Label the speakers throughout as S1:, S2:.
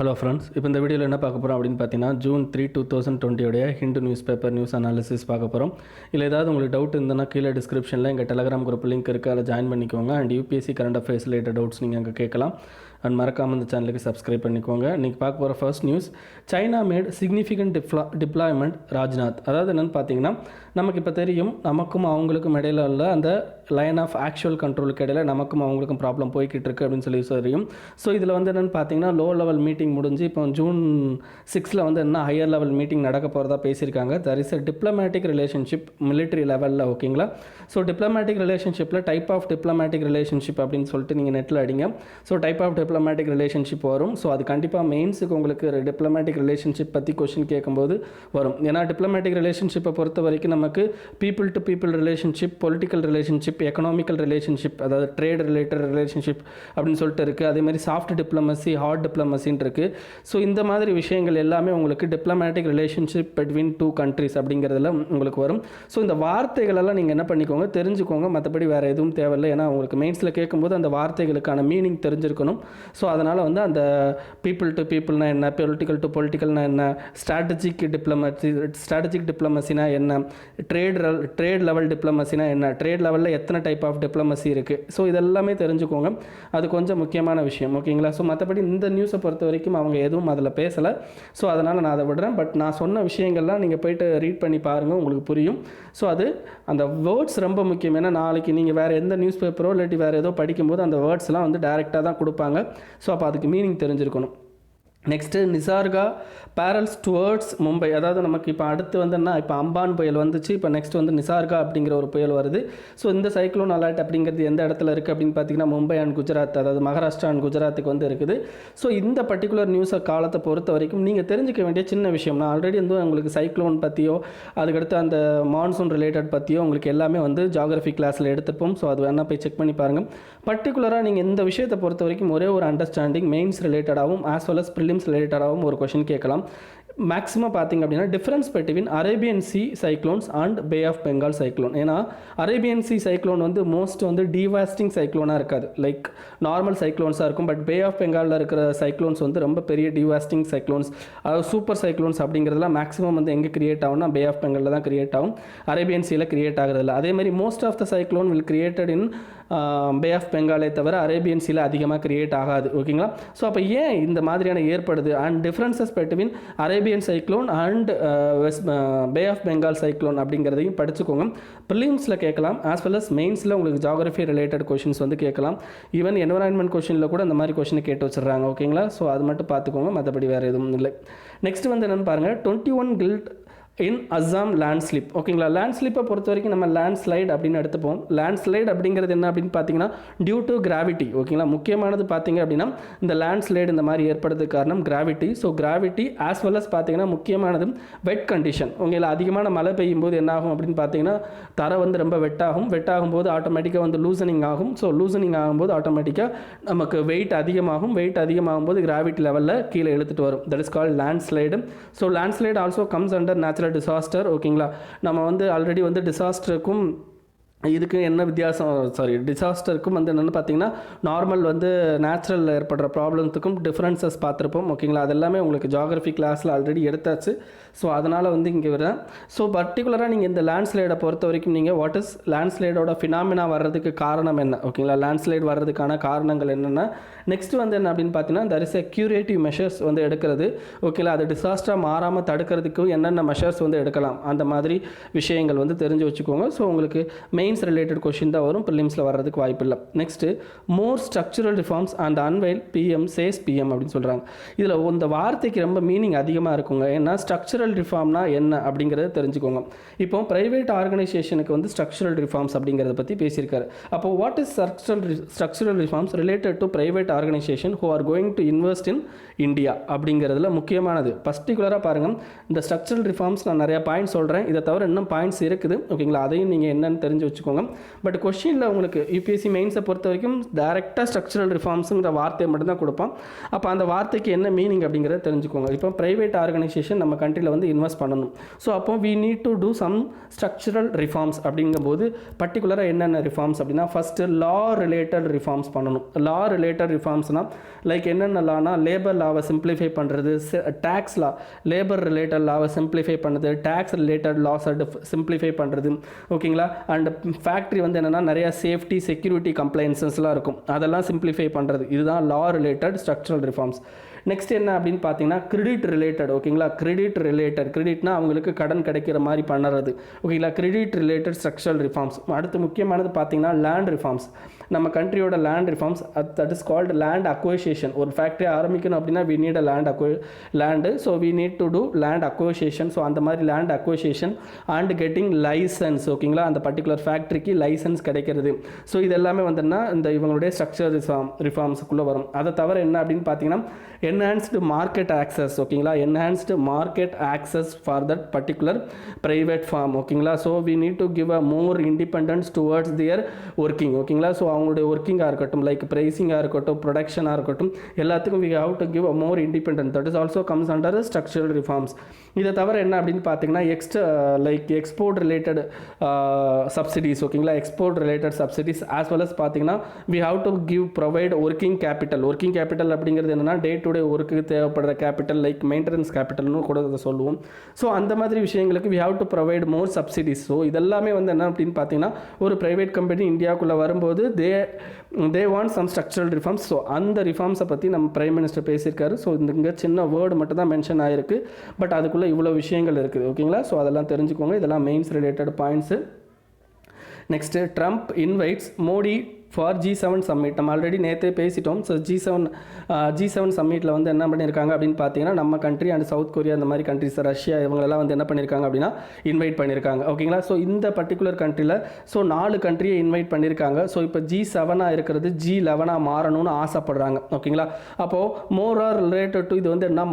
S1: Hello friends, இப்போ இந்த வீடியோவில் என்ன பார்க்க போகிறோம் அப்படின்னு பார்த்தீங்கன்னா June 3, 2020 Hindu news paper news analysis பார்க்க போகிறோம். இல்லை ஏதாவது உங்களுக்கு டவுட் இருந்ததுன்னா கீழே டிஸ்கிரிப்ஷனில் எங்கள் டெலகிராம் குரூப் லிங்க் இருக்குது, அதில் ஜாயின் பண்ணிக்கோங்க. And UPSC current affairs related doubts நீங்கள் அங்கே கேட்கலாம். அண்ட் மறக்காமல் இந்த சேனலுக்கு சப்ஸ்கிரைப் பண்ணிக்கோங்க. இன்றைக்கி பார்க்க போகிற first news, China mat significant deployment Rajnath. அதாவது என்னென்னு பார்த்தீங்கன்னா, நமக்கு இப்போ தெரியும் நமக்கும் அவங்களுக்கும் இடையில உள்ள அந்த லைன் ஆஃப் ஆக்சுவல் கண்ட்ரோலுக்கு இடையில நமக்கும் அவங்களுக்கும் ப்ராப்ளம் போய்கிட்டு இருக்குது அப்படின்னு சொல்லி தெரியும். ஸோ இதில் வந்து என்னென்னு பார்த்தீங்கன்னா, லோ லெவல் மீட்டிங் முடிஞ்சு இப்போ June 6 வந்து என்ன ஹையர் லெவல் மீட்டிங் நடக்க போகிறதா பேசியிருக்காங்க. There is a diplomatic relationship military லெவலில், ஓகேங்களா. ஸோ டிப்ளமேட்டிக் ரிலேஷன்ஷிப்பில் டைப் ஆஃப் டிப்ளமேட்டிக் ரிலேஷன்ஷிப் அப்படின்னு சொல்லிட்டு நீங்கள் நெட்டில் அடிங்க. So type of diplomatic relationship வரும். ஸோ அது கண்டிப்பாக மெயின்ஸுக்கு உங்களுக்கு டிப்ளமேட்டிக் ரிலேஷன்ஷிப் பற்றி கொஷின் கேட்கும்போது வரும். ஏன்னா டிப்ளமேட்டிக் ரிலேஷன்ஷிப்பை பொறுத்த வரைக்கும் நமக்கு people to people relationship, political relationship, economical relationship, அதாவது ட்ரேட் ரிலேட்டட் ரிலேஷன்ஷிப் அப்படின்னு சொல்லிட்டு இருக்குது. அதேமாதிரி சாஃப்ட் டிப்ளமசி, ஹார்ட் டிப்ளமசின்னு இருக்குது. ஸோ இந்த மாதிரி விஷயங்கள் எல்லாமே உங்களுக்கு diplomatic relationship between two countries அப்படிங்கிறதுல உங்களுக்கு வரும். ஸோ இந்த வார்த்தைகளெல்லாம் நீங்கள் என்ன பண்ணிக்கோங்க, தெரிஞ்சுக்கோங்க. மற்றபடி வேறு எதுவும் தேவையில்லை. ஏன்னா உங்களுக்கு மெயின்ஸில் கேட்கும்போது அந்த வார்த்தைகளுக்கான மீனிங் தெரிஞ்சிருக்கணும். ஸோ அதனால் வந்து அந்த பீப்புள் டு பீப்புள்னா என்ன, பொலிட்டிக்கல் டு பொலிட்டிக்கல்னா என்ன, ஸ்ட்ராட்டஜிக் டிப்ளமசினா என்ன, ட்ரேட் லெவல் டிப்ளமசினா என்ன, ட்ரேட் லெவலில் எத்தனை டைப் ஆஃப் டிப்ளமசி இருக்குது. ஸோ இதெல்லாமே தெரிஞ்சுக்கோங்க. அது கொஞ்சம் முக்கியமான விஷயம், ஓகேங்களா. ஸோ மற்றபடி இந்த நியூஸை பொறுத்த வரைக்கும் அவங்க எதுவும் அதில் பேசலை. ஸோ அதனால் நான் அதை விடுறேன். பட் நான் சொன்ன விஷயங்கள்லாம் நீங்கள் போய்ட்டு ரீட் பண்ணி பாருங்கள், உங்களுக்கு புரியும். ஸோ அது அந்த வேர்ட்ஸ் ரொம்ப முக்கியம். ஏன்னா நாளைக்கு நீங்கள் வேறு எந்த நியூஸ் பேப்பரோ இல்லாட்டி வேறு ஏதோ படிக்கும்போது அந்த வேர்ட்ஸ்லாம் வந்து டைரெக்டாக தான் கொடுப்பாங்க. ஸோ அப்போ அதுக்கு மீனிங் தெரிஞ்சிருக்கணும். Next Nisarga barrels towards Mumbai. அதாவது நமக்கு இப்போ அடுத்து வந்துன்னா இப்போ அம்பான் புயல் வந்துச்சு, இப்போ நெக்ஸ்ட் வந்து நிசார்கா அப்படிங்கிற ஒரு புயல் வருது. ஸோ இந்த சைக்ளோன் அலர்ட் அப்படிங்கிறது எந்த இடத்துல இருக்குது அப்படின்னு பார்த்தீங்கன்னா மும்பை அண்ட் குஜராத், அதாவது மகாராஷ்டிரா அண்ட் குஜராத்துக்கு வந்து இருக்குது. ஸோ இந்த பர்டிகுலர் நியூஸை காலத்தை பொறுத்த வரைக்கும் நீங்கள் தெரிஞ்சிக்க வேண்டிய சின்ன விஷயம், நான் ஆல்ரெடி வந்து உங்களுக்கு சைக்ளோன் பற்றியோ அதுக்கடுத்து அந்த மான்சூன் ரிலேட்டட் பற்றியோ உங்களுக்கு எல்லாமே வந்து ஜியாகிரஃபி கிளாஸில் எடுத்துப்போம். ஸோ அது வேணால் போய் செக் பண்ணி பாருங்கள். பர்டிகுலராக நீங்கள் இந்த விஷயத்தை பொறுத்த வரைக்கும் ஒரே ஒரு அண்டர்ஸ்டாண்டிங் மெயின்ஸ் ரிலேட்டடாகவும் ஆஸ் வெல் அஸ் ப்ரிலிம்ஸ் ரிலேட்டடாகவும் ஒரு கொஷின் கேட்கலாம். மேக்ஸிமம் பார்த்தீங்க அப்படின்னா difference between Arabian sea cyclones and Bay of Bengal cyclone. ஏன்னா அரேபியன் சி சைக்ளோன் வந்து மோஸ்ட் வந்து டிவாஸ்டிங் சைக்ளோனாக இருக்காது, லைக் நார்மல் சைக்ளோன்ஸாக இருக்கும். பட் பே ஆஃப் பெங்காலில் இருக்கிற சைக்ளோன்ஸ் வந்து ரொம்ப பெரிய டிவாஸ்டிங் சைக்ளோன்ஸ், அதாவது சூப்பர் சைக்ளோன்ஸ் அப்படிங்கிறதுலாம் மேக்ஸிமம் வந்து எங்கே கிரியேட் ஆகும்னா பே ஆஃப் பெங்காலில் தான் கிரியேட் ஆகும், அரேபியன் சீயில் கிரியேட் ஆகிறதில்ல. அதேமாதிரி most of the cyclone will created in Bay of பெங்காலே தவிர அரேபியன் சீல அதிகமாக கிரியேட் ஆகாது, ஓகேங்களா. ஸோ அப்போ ஏன் இந்த மாதிரியான ஏற்படுது and differences between Arabian cyclone and Bay of Bengal cyclone அப்படிங்கிறதையும் படிச்சுக்கோங்க. ப்ரிலிம்ஸில் கேட்கலாம், ஆஸ் வெல் அஸ் மெயின்ஸில் உங்களுக்கு ஜியாகிரஃபி ரிலேட்டட் கொஷின்ஸ் வந்து கேட்கலாம். ஈவன் என்வரான்மெண்ட் கொஷினில் கூட அந்த மாதிரி கொஷினை கேட்டு வச்சுருக்காங்க, ஓகேங்களா. ஸோ அது மட்டும் பார்த்துக்கோங்க, மற்றபடி வேறு எதுவும் இல்லை. நெக்ஸ்ட் வந்து என்னென்னு பாருங்கள், 21 கில்ட் இன் அஸ்ஸாம் லேண்ட் ஸ்லிப், ஓகேங்களா. லேண்ட் ஸ்லிப்பை பொறுத்த வரைக்கும் நம்ம லேண்ட் ஸ்லைட் அப்படின்னு எடுத்துப்போம். லேண்ட் ஸ்லைட் அப்படிங்கிறது என்ன அப்படின்னு பார்த்தீங்கன்னா டியூ டு கிராவிட்டி, ஓகேங்களா. முக்கியமானது பார்த்தீங்க அப்படின்னா இந்த லேண்ட் ஸ்லைடு இந்த மாதிரி ஏற்படுறதுக்கு காரணம் gravity. So gravity as well as பார்த்தீங்கன்னா முக்கியமானது வெட் கண்டிஷன். உங்களை அதிகமான மழை பெய்யும் போது என்ன ஆகும் அப்படின்னு பார்த்தீங்கன்னா தரை வந்து ரொம்ப வெட்டாகும் போது ஆட்டோமேட்டிக்காக வந்து லூசனிங் ஆகும். ஸோ லூசனிங் ஆகும்போது ஆட்டோமேட்டிக்காக நமக்கு வெயிட் அதிகமாகும் போது கிராவிட்டி லெவலில் கீழே இழுத்துட்டு வரும். That is called land slide. So land slide also comes under natural disaster, ஓகேங்களா. நம்ம வந்து ஆல்ரெடி வந்து டிசாஸ்டருக்கும் இதுக்கு என்ன வித்தியாசம், டிசாஸ்டருக்கும் வந்து என்னென்னு பார்த்தீங்கன்னா நார்மல் வந்து நேச்சுரலில் ஏற்படுற ப்ராப்ளத்துக்கும் டிஃப்ரென்சஸ் பார்த்துருப்போம், ஓகேங்களா. அதெல்லாமே உங்களுக்கு ஜியாகிரஃபி கிளாஸில் ஆல்ரெடி எடுத்தாச்சு. ஸோ அதனால் வந்து இங்கே வரேன். ஸோ பர்டிகுலராக நீங்கள் இந்த லேண்ட்ஸ்லைடை பொறுத்த வரைக்கும் நீங்கள் வாட் இஸ் லேண்ட்ஸ்லைடோட ஃபினாமினா வர்றதுக்கு காரணம் என்ன, ஓகேங்களா. லேண்ட்ஸ்லைட் வர்றதுக்கான காரணங்கள் என்னென்ன. நெக்ஸ்ட் வந்து என்ன அப்படின்னு பார்த்தீங்கன்னா there is a curative measures வந்து எடுக்கிறது, ஓகேங்களா. அது டிசாஸ்டராக மாறாமல் தடுக்கிறதுக்கு என்னென்ன மெஷர்ஸ் வந்து எடுக்கலாம், அந்த மாதிரி விஷயங்கள் வந்து தெரிஞ்சு வச்சுக்கோங்க. ஸோ உங்களுக்கு மெயின்ஸ் ரிலேட்டட் கொஷின் தான் வரும், ப்ரிலிம்ஸில் வர்றதுக்கு வாய்ப்பு இல்லை. Next more structural reforms and unveil PM says PM அப்படின்னு சொல்கிறாங்க. இதில் இந்த வார்த்தைக்கு ரொம்ப மீனிங் அதிகமாக இருக்குங்க. ஏன்னா ஸ்ட்ரக்சரல் ரிஃபார்ம்னா என்ன அப்படிங்கிறத தெரிஞ்சுக்கோங்க. இப்போ ப்ரைவேட் ஆர்கனைசேஷனுக்கு வந்து ஸ்ட்ரக்சரல் ரிஃபார்ம்ஸ் அப்படிங்கிறத பற்றி பேசியிருக்காரு. அப்போ what is structural reforms related to private organisation who are going to invest in India அப்படிங்கிறதுல முக்கியமானது. பர்டிகுலராக பாருங்கள், இந்த ஸ்ட்ரக்சரல் ரிஃபார்ம்ஸ் நான் நிறையா பாயிண்ட்ஸ் சொல்கிறேன், இதை தவிர இன்னும் பாயிண்ட்ஸ் இருக்குது, ஓகேங்களா. அதையும் நீங்கள் என்னென்னு தெரிஞ்சு வச்சு வச்சுக்கோங்க. பட் கொஸ்டினில் உங்களுக்கு யூபிஎஸ்சி மெயின்ஸை பொறுத்த வரைக்கும் டைரெக்டாக ஸ்ட்ரக்சரல் ரிஃபார்ம்ஸுங்கிற வார்த்தையை மட்டும்தான் கொடுப்போம். அப்போ அந்த வார்த்தைக்கு என்ன மீனிங் அப்படிங்கிறத தெரிஞ்சுக்கோங்க. இப்போ ப்ரைவேட் ஆர்கனைசேஷன் நம்ம கண்ட்ரியில் வந்து இன்வெஸ்ட் பண்ணணும். ஸோ அப்போ we need to do some structural reforms அப்படிங்கும்போது பர்டிகுலராக என்னென்ன ரிஃபார்ம்ஸ் அப்படின்னா ஃபஸ்ட்டு லா ரிலேட்டட் ரிஃபார்ம்ஸ் பண்ணணும். லா ரிலேட்டட் ரிஃபார்ம்ஸ்னால் லைக் என்னென்ன லானா லேபர் லாவை சிம்பிளிஃபை பண்ணுறது, டேக்ஸ் லா லேபர் ரிலேட்டட் லாவை சிம்பிளிஃபை பண்ணுறது, டேக்ஸ் ரிலேட்டட் லாஸை சிம்பிளிஃபை பண்ணுறது, ஓகேங்களா. அண்ட் ஃபேக்ட்ரி வந்து என்னென்னா நிறையா சேஃப்டி செக்யூரிட்டி கம்ப்ளைன்சஸ்லாம் இருக்கும், அதெல்லாம் சிம்பிளிஃபை பண்ணுறது. இதுதான் லா ரிலேட்டட் ஸ்ட்ரக்சரல் ரிஃபார்ம்ஸ். நெக்ஸ்ட் என்ன அப்படின்னு பார்த்தீங்கன்னா கிரெடிட் ரிலேட்டட், ஓகேங்களா. கிரெடிட்னா அவங்களுக்கு கடன் கிடைக்கிற மாதிரி பண்ணுறது, ஓகேங்களா. Credit related structural reforms. அடுத்து முக்கியமானது பார்த்தீங்கன்னா லேண்ட் ரிஃபார்ம்ஸ். நம்ம கண்ட்ரியோட land reforms that is called land acquisition. ஒரு ஃபேக்ட்ரி ஆரம்பிக்கணும் அப்படின்னா we need a land, so we need to do land acquisition. So அந்த மாதிரி land acquisition and getting licence, ஓகேங்களா. அந்த பர்டிகுலர் ஃபேக்ட்ரிக்கு லைசன்ஸ் கிடைக்கிறது. ஸோ இது எல்லாமே வந்துன்னா இந்த இவங்களுடைய ஸ்ட்ரக்சர் ரிஃபார்ம்ஸுக்குள்ளே வரும். அதை தவிர என்ன அப்படின்னு பார்த்தீங்கன்னா enhanced market access, ஓகேங்களா. enhanced market access for that particular private firm, ஓகேங்களா. so we need to give a more independence towards their working, ஓகேங்களா. so அவங்களுடைய ஒர்க்கிங்காக இருக்கட்டும், லைக் ப்ரைஸிங்காக இருக்கட்டும், ப்ரொடக்ஷனாக இருக்கட்டும், எல்லாத்துக்கும் we have to give a more independence. that is also comes under the structural reforms. இதை தவிர என்ன அப்படின்னு பார்த்தீங்கன்னா லைக் எக்ஸ்போர்ட் ரிலேட்டட் சப்சிடிஸ், ஓகேங்களா. Export related subsidies as well as பார்த்தீங்கன்னா we have to provide working capital அப்படிங்கிறது என்னென்னா day to day ஒர்க்குக்கு தேவைப்படுற கேபிட்டல், லைக் மெயின்டெனன்ஸ் கேபிட்டல்னு கூட அதை சொல்லுவோம். ஸோ அந்த மாதிரி விஷயங்களுக்கு we have to provide more subsidies. So இதெல்லாமே வந்து என்ன அப்படின்னு பார்த்தீங்கன்னா ஒரு ப்ரைவேட் கம்பெனி இந்தியாவுக்குள்ளே வரும்போது they want some structural reforms. So அந்த ரிஃபார்ம்ஸை பற்றி நம்ம பிரைம் மினிஸ்டர் பேசியிருக்காரு. ஸோ இங்கே சின்ன வேர்டு மட்டும் தான் மென்ஷன் ஆகிருக்கு, பட் அதுக்குள்ளே இவ்வளோ விஷயங்கள் இருக்குது, ஓகேங்களா. ஸோ அதெல்லாம் தெரிஞ்சுக்கோங்க. இதெல்லாம் mains related points. Next Trump invites Modi for G7 summit. நம்ம ஆல்ரெடி நேற்றே பேசிட்டோம். ஸோ G7 சம்மிட்டில் வந்து என்ன பண்ணியிருக்காங்க அப்படின்னு பார்த்தீங்கன்னா நம்ம கண்ட்ரி அண்ட் சவுத் கொரியா இந்த மாதிரி கண்ட்ரிஸ், ரஷ்யா, இவங்களெல்லாம் வந்து என்ன பண்ணியிருக்காங்க அப்படின்னா இன்வைட் பண்ணியிருக்காங்க, ஓகேங்களா. ஸோ இந்த பர்டிகுலர் கண்ட்ரியில் 4 கண்ட்ரியை இன்வைட் பண்ணியிருக்காங்க. ஸோ இப்போ G7 இருக்கிறது G11 மாறணும்னு ஆசைப்படுறாங்க, ஓகேங்களா. அப்போது மோர் ஆர் ரிலேட்டட் டு இது வந்து என்ன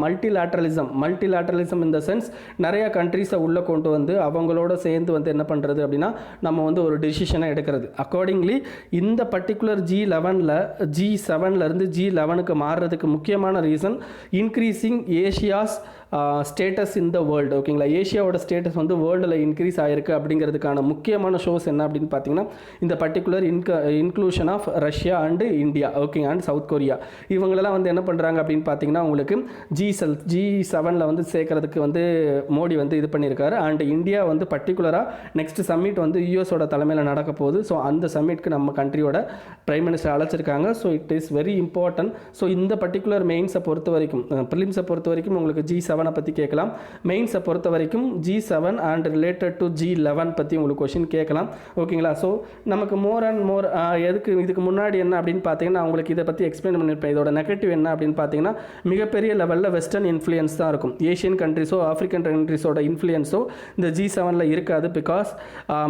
S1: மல்டிலேட்டரலிசம் இந்த சென்ஸ் நிறைய கண்ட்ரிஸை உள்ளே கொண்டு வந்து அவங்களோட சேர்ந்து வந்து என்ன பண்ணுறது அப்படின்னா நம்ம வந்து ஒரு டெசிஷனை எடுக்கிறது. அக்கார்டிங்லி இந்த பர்டிகுலர் G7 இருந்து G11 மாறுறதுக்கு முக்கியமான reason increasing Asia's status in the world, ஓகேங்களா. ஏஷியாவோட ஸ்டேட்டஸ் வந்து வேர்ல்டில் இன்க்ரீஸ் ஆகிருக்கு அப்படிங்கிறதுக்கான முக்கியமான ஷோஸ் என்ன அப்படின்னு பார்த்தீங்கன்னா இந்த particular inclusion of Russia and India, okay, and South Korea. இவங்களெல்லாம் வந்து என்ன பண்ணுறாங்க அப்படின்னு பார்த்தீங்கன்னா உங்களுக்கு G7 வந்து சேர்க்கறதுக்கு வந்து மோடி வந்து இது பண்ணியிருக்காரு. அண்ட் இந்தியா வந்து பர்டிகுலராக நெக்ஸ்ட் சம்மிட் வந்து யூஎஸோட தலைமையில் நடக்க போகுது. ஸோ அந்த சம்மிட்க்கு நம்ம கண்ட்ரியோட பிரைம் மினிஸ்டர் அழைச்சிருக்காங்க. So it is very important. So இந்த பர்டிகுலர் மெயின்ஸை பொறுத்த வரைக்கும், ப்ரிலிம்ஸை பொறுத்த வரைக்கும் உங்களுக்கு G7 பற்றி கேட்கலாம். மெயின்ஸை பொறுத்த வரைக்கும் G7 and related to G11 பற்றி உங்களுக்கு கொஸ்டின் கேட்கலாம், ஓகேங்களா. ஸோ நமக்கு மோர் அண்ட் மோர் இதுக்கு முன்னாடி என்ன அப்படின்னு பார்த்தீங்கன்னா உங்களுக்கு இதை பற்றி எக்ஸ்பிளைன் பண்ணியிருப்பேன். இதோட நெகட்டிவ் என்ன அப்படின்னு பார்த்தீங்கன்னா மிகப்பெரிய லெவலில் வெஸ்டர்ன் இன்ஃப்ளூயன்ஸ் தான் இருக்கும். ஏஷியன் கண்ட்ரிஸோ ஆஃப்ரிக்கன் கண்ட்ரிஸோட இன்ஃப்ளூயன்ஸோ இந்த G7 இருக்காது. பிகாஸ்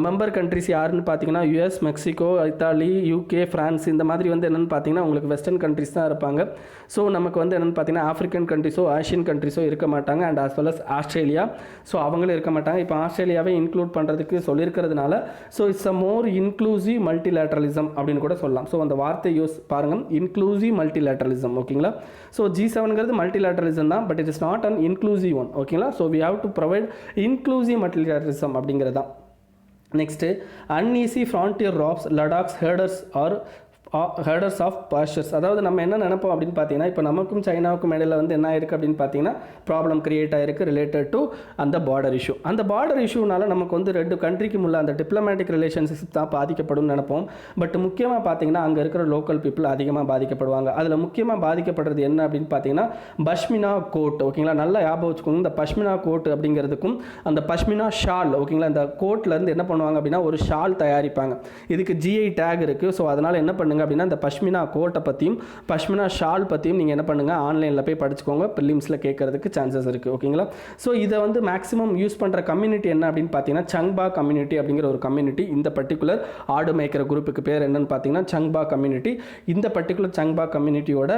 S1: மெம்பர் கண்ட்ரிஸ் யாருன்னு பார்த்தீங்கன்னா US, Mexico, Italy, UK, France இந்த மாதிரி வந்து என்னென்னு பார்த்தீங்கன்னா உங்களுக்கு வெஸ்டர்ன் கண்ட்ரிஸ் தான் இருப்பாங்க. ஸோ நமக்கு வந்து என்னென்னு பார்த்தீங்கன்னா ஆஃப்ரிக்கன் கண்ட்ரிஸோ ஆசியன் கண்ட்ரிஸோ இருக்க மாட்டாங்க. And as well as Australia, so அவங்களும் இருக்க மாட்டாங்க. இப்போ ஆஸ்திரேலியாவே இன்க்ளூட் பண்ணுறதுக்கு சொல்லியிருக்கிறதுனால so it's a more inclusive multilateralism அப்படின்னு கூட சொல்லலாம். ஸோ அந்த வார்த்தை யூஸ் பாருங்கள், இன்க்ளூசிவ் மல்டிலேட்டரலிசம், ஓகேங்களா. ஸோ G7 மல்டிலேட்டரலிசம் தான், but it is not an inclusive one, ஓகேங்களா. So we have to provide inclusive multilateralism அப்படிங்கிறது தான். Next uneasy frontier wraps Ladakh's herders of pastures. அதாவது நம்ம என்ன நினைப்போம் அப்படின்னு பார்த்தீங்கன்னா இப்போ நமக்கும் சைனாவுக்கும் இடையில வந்து என்ன ஆயிருக்கு அப்படின்னு பார்த்தீங்கன்னா ப்ராப்ளம் கிரியேட் ஆயிருக்கு ரிலேட்டட் டு அந்த பார்டர் இஷ்யூ. அந்த பார்டர் இஷ்யூனால நமக்கு வந்து 2 கண்ட்ரிக்கும் உள்ள அந்த டிப்ளமேட்டிக் ரிலேஷன்ஷிப் தான் பாதிக்கப்படும் நினைப்போம். பட் முக்கியமாக பார்த்தீங்கன்னா அங்கே இருக்கிற லோக்கல் பீப்புள் அதிகமாக பாதிக்கப்படுவாங்க. அதில் முக்கியமாக பாதிக்கப்படுறது என்ன அப்படின்னு பார்த்தீங்கன்னா பஷ்மினா கோட், ஓகேங்களா. நல்லா ஞாபகம் வச்சுக்கோங்க. இந்த பஷ்மினா கோட் அப்படிங்கிறதுக்கும் அந்த பஷ்மினா ஷால், ஓகேங்களா. இந்த கோட்லேருந்து என்ன பண்ணுவாங்க அப்படின்னா ஒரு ஷால் தயாரிப்பாங்க. இதுக்கு GI டேக் இருக்குது. ஸோ அதனால் என்ன பண்ணுங்க பண்ணுங்கள் அப்படின்னா இந்த பஷ்மினா கோட்டை பற்றியும் பஷ்மினா ஷால் பற்றியும் நீங்கள் என்ன பண்ணுங்கள் ஆன்லைனில் போய் படிச்சுக்கோங்க. ப்ரிலிம்ஸில் கேட்கறதுக்கு சான்சஸ் இருக்குது. ஓகேங்களா? ஸோ இதை வந்து மேக்ஸிமம் யூஸ் பண்ணுற கம்யூனிட்டி என்ன அப்படின்னு பார்த்தீங்கன்னா சங்பா கம்யூனிட்டி அப்படிங்கிற ஒரு கம்யூனிட்டி. இந்த பர்டிகுலர் ஆடு மேய்க்கிற குரூப்புக்கு பேர் என்னன்னு பார்த்தீங்கன்னா சங்பா கம்யூனிட்டி. இந்த பர்டிகுலர் சங்பா கம்யூனிட்டியோட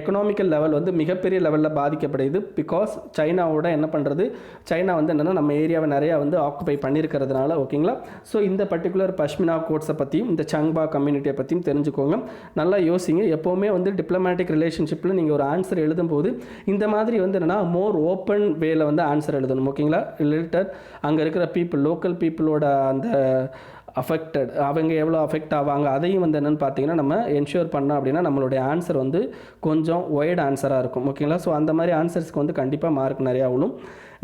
S1: எக்கனாமிக்கல் லெவல் வந்து மிகப்பெரிய லெவலில் பாதிக்கப்படுது. பிகாஸ் சைனாவோட என்ன பண்ணுறது, சைனா வந்து என்னென்னா நம்ம ஏரியாவை நிறையா வந்து ஆக்குபை பண்ணியிருக்கிறதுனால. ஓகேங்களா? ஸோ இந்த பர்டிகுலர் பஷ்மினா கோட்ஸை பற்றியும் இந்த சங்பா கம்யூனிட்டியை பற்றியும் தெரிஞ்சுக்கோங்க. நல்லா யோசிங்க. எப்போவுமே வந்து டிப்ளமேட்டிக் ரிலேஷன்ஷிப்பில் நீங்கள் ஒரு ஆன்சர் எழுதும்போது இந்த மாதிரி வந்து என்னென்னா மோர் ஓப்பன் வேல வந்து ஆன்சர் எழுதணும். ஓகேங்களா? ரிலேட்டட் அங்கே இருக்கிற பீப்புள், லோக்கல் பீப்புளோட அந்த அஃபெக்டட், அவங்க எவ்வளோ அஃபெக்ட் ஆவாங்க அதையும் வந்து என்னென்னு பார்த்தீங்கன்னா நம்ம என்ஷூர் பண்ணோம் அப்படின்னா நம்மளுடைய ஆன்சர் வந்து கொஞ்சம் ஒய்டு ஆன்சராக இருக்கும். ஓகேங்களா? ஸோ அந்த மாதிரி ஆன்சர்ஸ்க்கு வந்து கண்டிப்பாக மார்க் நிறையா ஆகணும்.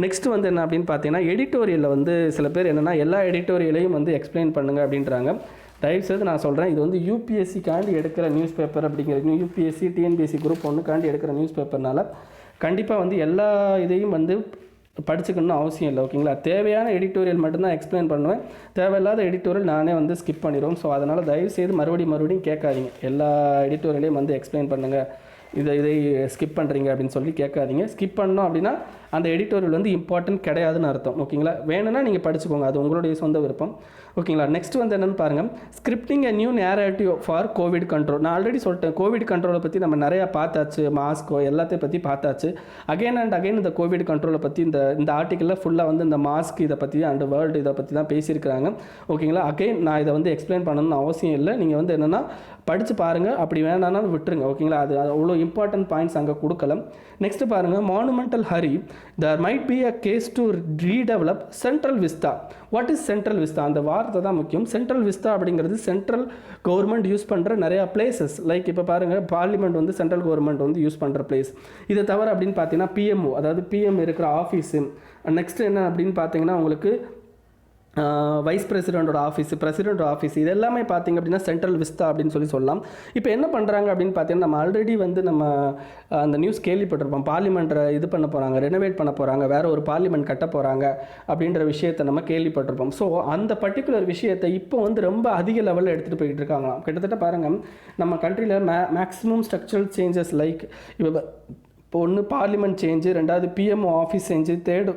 S1: நெக்ஸ்ட் வந்து என்ன அப்படின்னு பார்த்தீங்கன்னா எடிட்டோரியலில் வந்து சில பேர் என்னென்னா எல்லா எடிட்டோரியலையும் வந்து எக்ஸ்பிளைன் பண்ணுங்கள் அப்படின்றாங்க. தயவுசெய்து நான் சொல்கிறேன், இது வந்து யூபிஎஸ்சிக்காண்டி எடுக்கிற நியூஸ் பேப்பர் அப்படிங்கிற யூபிஎஸ்சி டிஎன்பிஎஸ்சி குரூப் ஒன்றுக்காண்டி எடுக்கிற நியூஸ் பேப்பர்னால கண்டிப்பாக வந்து எல்லா இதையும் வந்து படிச்சுக்கணும்னு அவசியம் இல்லை. ஓகேங்களா? தேவையான எடிட்டோரியல் மட்டும்தான் எக்ஸ்பிளைன் பண்ணுவேன். தேவையில்லாத எடிட்டோரியல் நானே வந்து ஸ்கிப் பண்ணிடுவோம். ஸோ அதனால் தயவுசெய்து மறுபடியும் கேட்காதீங்க. எல்லா எடிட்டோரியலையும் வந்து எக்ஸ்பிளைன் பண்ணுங்கள், இதை ஸ்கிப் பண்ணுறீங்க அப்படின்னு சொல்லி கேட்காதீங்க. ஸ்கிப் பண்ணோம் அப்படின்னா அந்த எடிட்டோரியல் வந்து இம்பார்ட்டன்ட் கிடையாதுன்னு அர்த்தம். ஓகேங்களா? வேணும்னா நீங்கள் படிச்சுக்கோங்க, அது உங்களுடைய சொந்த விருப்பம். ஓகேங்களா? நெக்ஸ்ட் வந்து என்னென்னு பாருங்கள், scripting a new narrative for Covid control. நான் ஆல்ரெடி சொல்லிட்டேன், கோவிட் கண்ட்ரோலை பற்றி நம்ம நிறையா பார்த்தாச்சு, மாஸ்கோ எல்லாத்தையும் பற்றி பார்த்தாச்சு. அகைன் அண்ட் அகைன் இந்த கோவிட் கண்ட்ரோலை பற்றி இந்த ஆர்டிக்கலில் ஃபுல்லாக வந்து இந்த மாஸ்க் இதை பற்றி அண்ட் வேர்ல்டு இதை பற்றி தான் பேசியிருக்கிறாங்க. ஓகேங்களா? அகைன் நான் இதை வந்து எக்ஸ்பிளைன் பண்ணணும்னு அவசியம் இல்லை. நீங்கள் வந்து என்னென்னா படித்து பாருங்கள், அப்படி வேணாலும் விட்டுருங்க. ஓகேங்களா? அது அவ்வளோ இம்பார்ட்டன்ட் பாயிண்ட்ஸ் அங்கே கொடுக்கலாம். நெக்ஸ்ட்டு பாருங்கள், மானுமெண்டல் Hari, there might be a case to redevelop central vista. what is central vista? அந்த வார்த்தை தான் முக்கியம். சென்ட்ரல் விஸ்டா அப்படிங்கிறது சென்ட்ரல் கவர்மெண்ட் யூஸ் பண்ணுற நிறையா பிளேசஸ். லைக் இப்போ பாருங்கள், பார்லிமெண்ட் வந்து சென்ட்ரல் கவர்மெண்ட் வந்து யூஸ் பண்ணுற பிளேஸ். இதை தவிர அப்படின்னு பார்த்தீங்கன்னா பிஎம்ஓ, அதாவது பிஎம் இருக்கிற ஆஃபீஸு. நெக்ஸ்ட் என்ன அப்படின்னு பார்த்தீங்கன்னா உங்களுக்கு வைஸ் பிரசிடென்ட்டோட ஆஃபீஸ், பிரசிடென்ட் ஆஃபீஸ், இது எல்லாமே பார்த்திங்க அப்படின்னா சென்ட்ரல் விஸ்டா அப்படின்னு சொல்லலாம். இப்போ என்ன பண்ணுறாங்க அப்படின்னு பார்த்தீங்கன்னா நம்ம ஆல்ரெடி வந்து நம்ம அந்த நியூஸ் கேள்விப்பட்டிருப்போம். பார்லிமெண்ட்டை இது பண்ண போகிறாங்க, ரெனோவேட் பண்ண போகிறாங்க, வேறு ஒரு பார்லிமெண்ட் கட்ட போகிறாங்க அப்படின்ற விஷயத்தை நம்ம கேள்விப்பட்டிருப்போம். ஸோ அந்த பர்டிகுலர் விஷயத்தை இப்போ வந்து ரொம்ப அதிக லெவலில் எடுத்துகிட்டு போய்கிட்டு இருக்காங்களாம். கிட்டத்தட்ட பாருங்கள், நம்ம கண்ட்ரியில் மேக்ஸிமம் ஸ்ட்ரக்சரல் சேஞ்சஸ் லைக் இப்போ ஒன்று பார்லிமெண்ட் சேஞ்சு, ரெண்டாவது பிஎம்ஓ ஆஃபீஸ் சேஞ்சு, தேர்ட்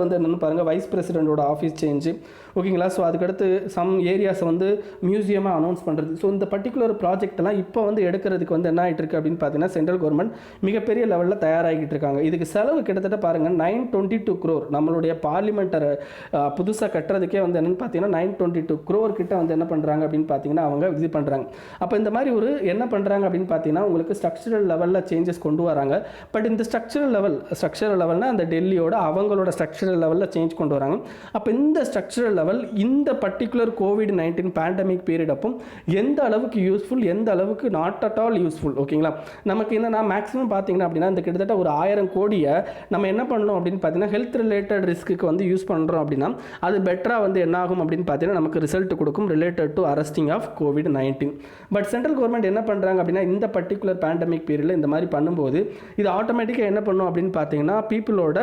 S1: வந்து என்னென்னு பாருங்கள் வைஸ் பிரசிடென்ட்டோட ஆஃபீஸ் சேஞ்சு. ஓகேங்களா? ஸோ அதுக்கடுத்து சம் ஏரியாஸை வந்து மியூசியமாக அனௌன்ஸ் பண்ணுறது. ஸோ இந்த பர்டிகுலர் ப்ராஜெக்ட்லாம் இப்போ வந்து எடுக்கிறதுக்கு வந்து என்ன ஆகிட்டு இருக்குது அப்படின்னு பார்த்தீங்கன்னா சென்ட்ரல் கவர்மெண்ட் மிகப்பெரிய லெவலில் தயாராகிட்டு இருக்காங்க. இதுக்கு செலவு கிட்டத்தட்ட பாருங்கள் 922 crore. நம்மளுடைய பார்லிமெண்ட்டை புதுசாக கட்டுறதுக்கே வந்து என்னென்னு பார்த்தீங்கன்னா 922 crore கிட்ட வந்து என்ன பண்ணுறாங்க அப்படின்னு பார்த்தீங்கன்னா அவங்க இது பண்ணுறாங்க. அப்போ இந்த மாதிரி ஒரு என்ன பண்ணுறாங்க அப்படின்னு பார்த்தீங்கன்னா உங்களுக்கு ஸ்ட்ரக்சரல் லெவலில் சேஞ்சஸ் கொண்டு வராங்க. பட் இந்த ஸ்ட்ரக்சரல் லெவல்னால் அந்த டெல்லியோட அவங்களோட ஸ்ட்ரக்சரல் லெவலில் சேஞ்ச் கொண்டு வராங்க. அப்போ இந்த ஸ்ட்ரக்சரல் லெவல் இந்த பர்டிகுலர் COVID-19 பேண்டமிக் பீரியட் அப்போ எந்த அளவுக்கு யூஸ்ஃபுல், எந்த அளவுக்கு நாட் அட் ஆல் யூஸ்ஃபுல். ஓகேங்களா? நமக்கு என்னன்னா மேக்ஸிமம் பார்த்தீங்கன்னா அப்படின்னா இந்த கிட்டத்தட்ட ஒரு 1000 கோடியை நம்ம என்ன பண்ணணும் அப்படின்னு பார்த்தீங்கன்னா ஹெல்த் ரிலேட்டட் ரிஸ்க்கு வந்து யூஸ் பண்ணுறோம் அப்படின்னா அது பெட்டராக வந்து என்ன ஆகும் அப்படின்னு பார்த்தீங்கன்னா நமக்கு ரிசல்ட் கொடுக்கும் related to arresting of COVID-19. But central government என்ன பண்ணுறாங்க அப்படின்னா இந்த பர்டிகுலர் பேண்டமிக் பீரியடில் இந்த மாதிரி பண்ணும்போது இது ஆட்டோமேட்டிக்காக என்ன பண்ணும் அப்படின்னு பார்த்தீங்கன்னா பீப்புளோட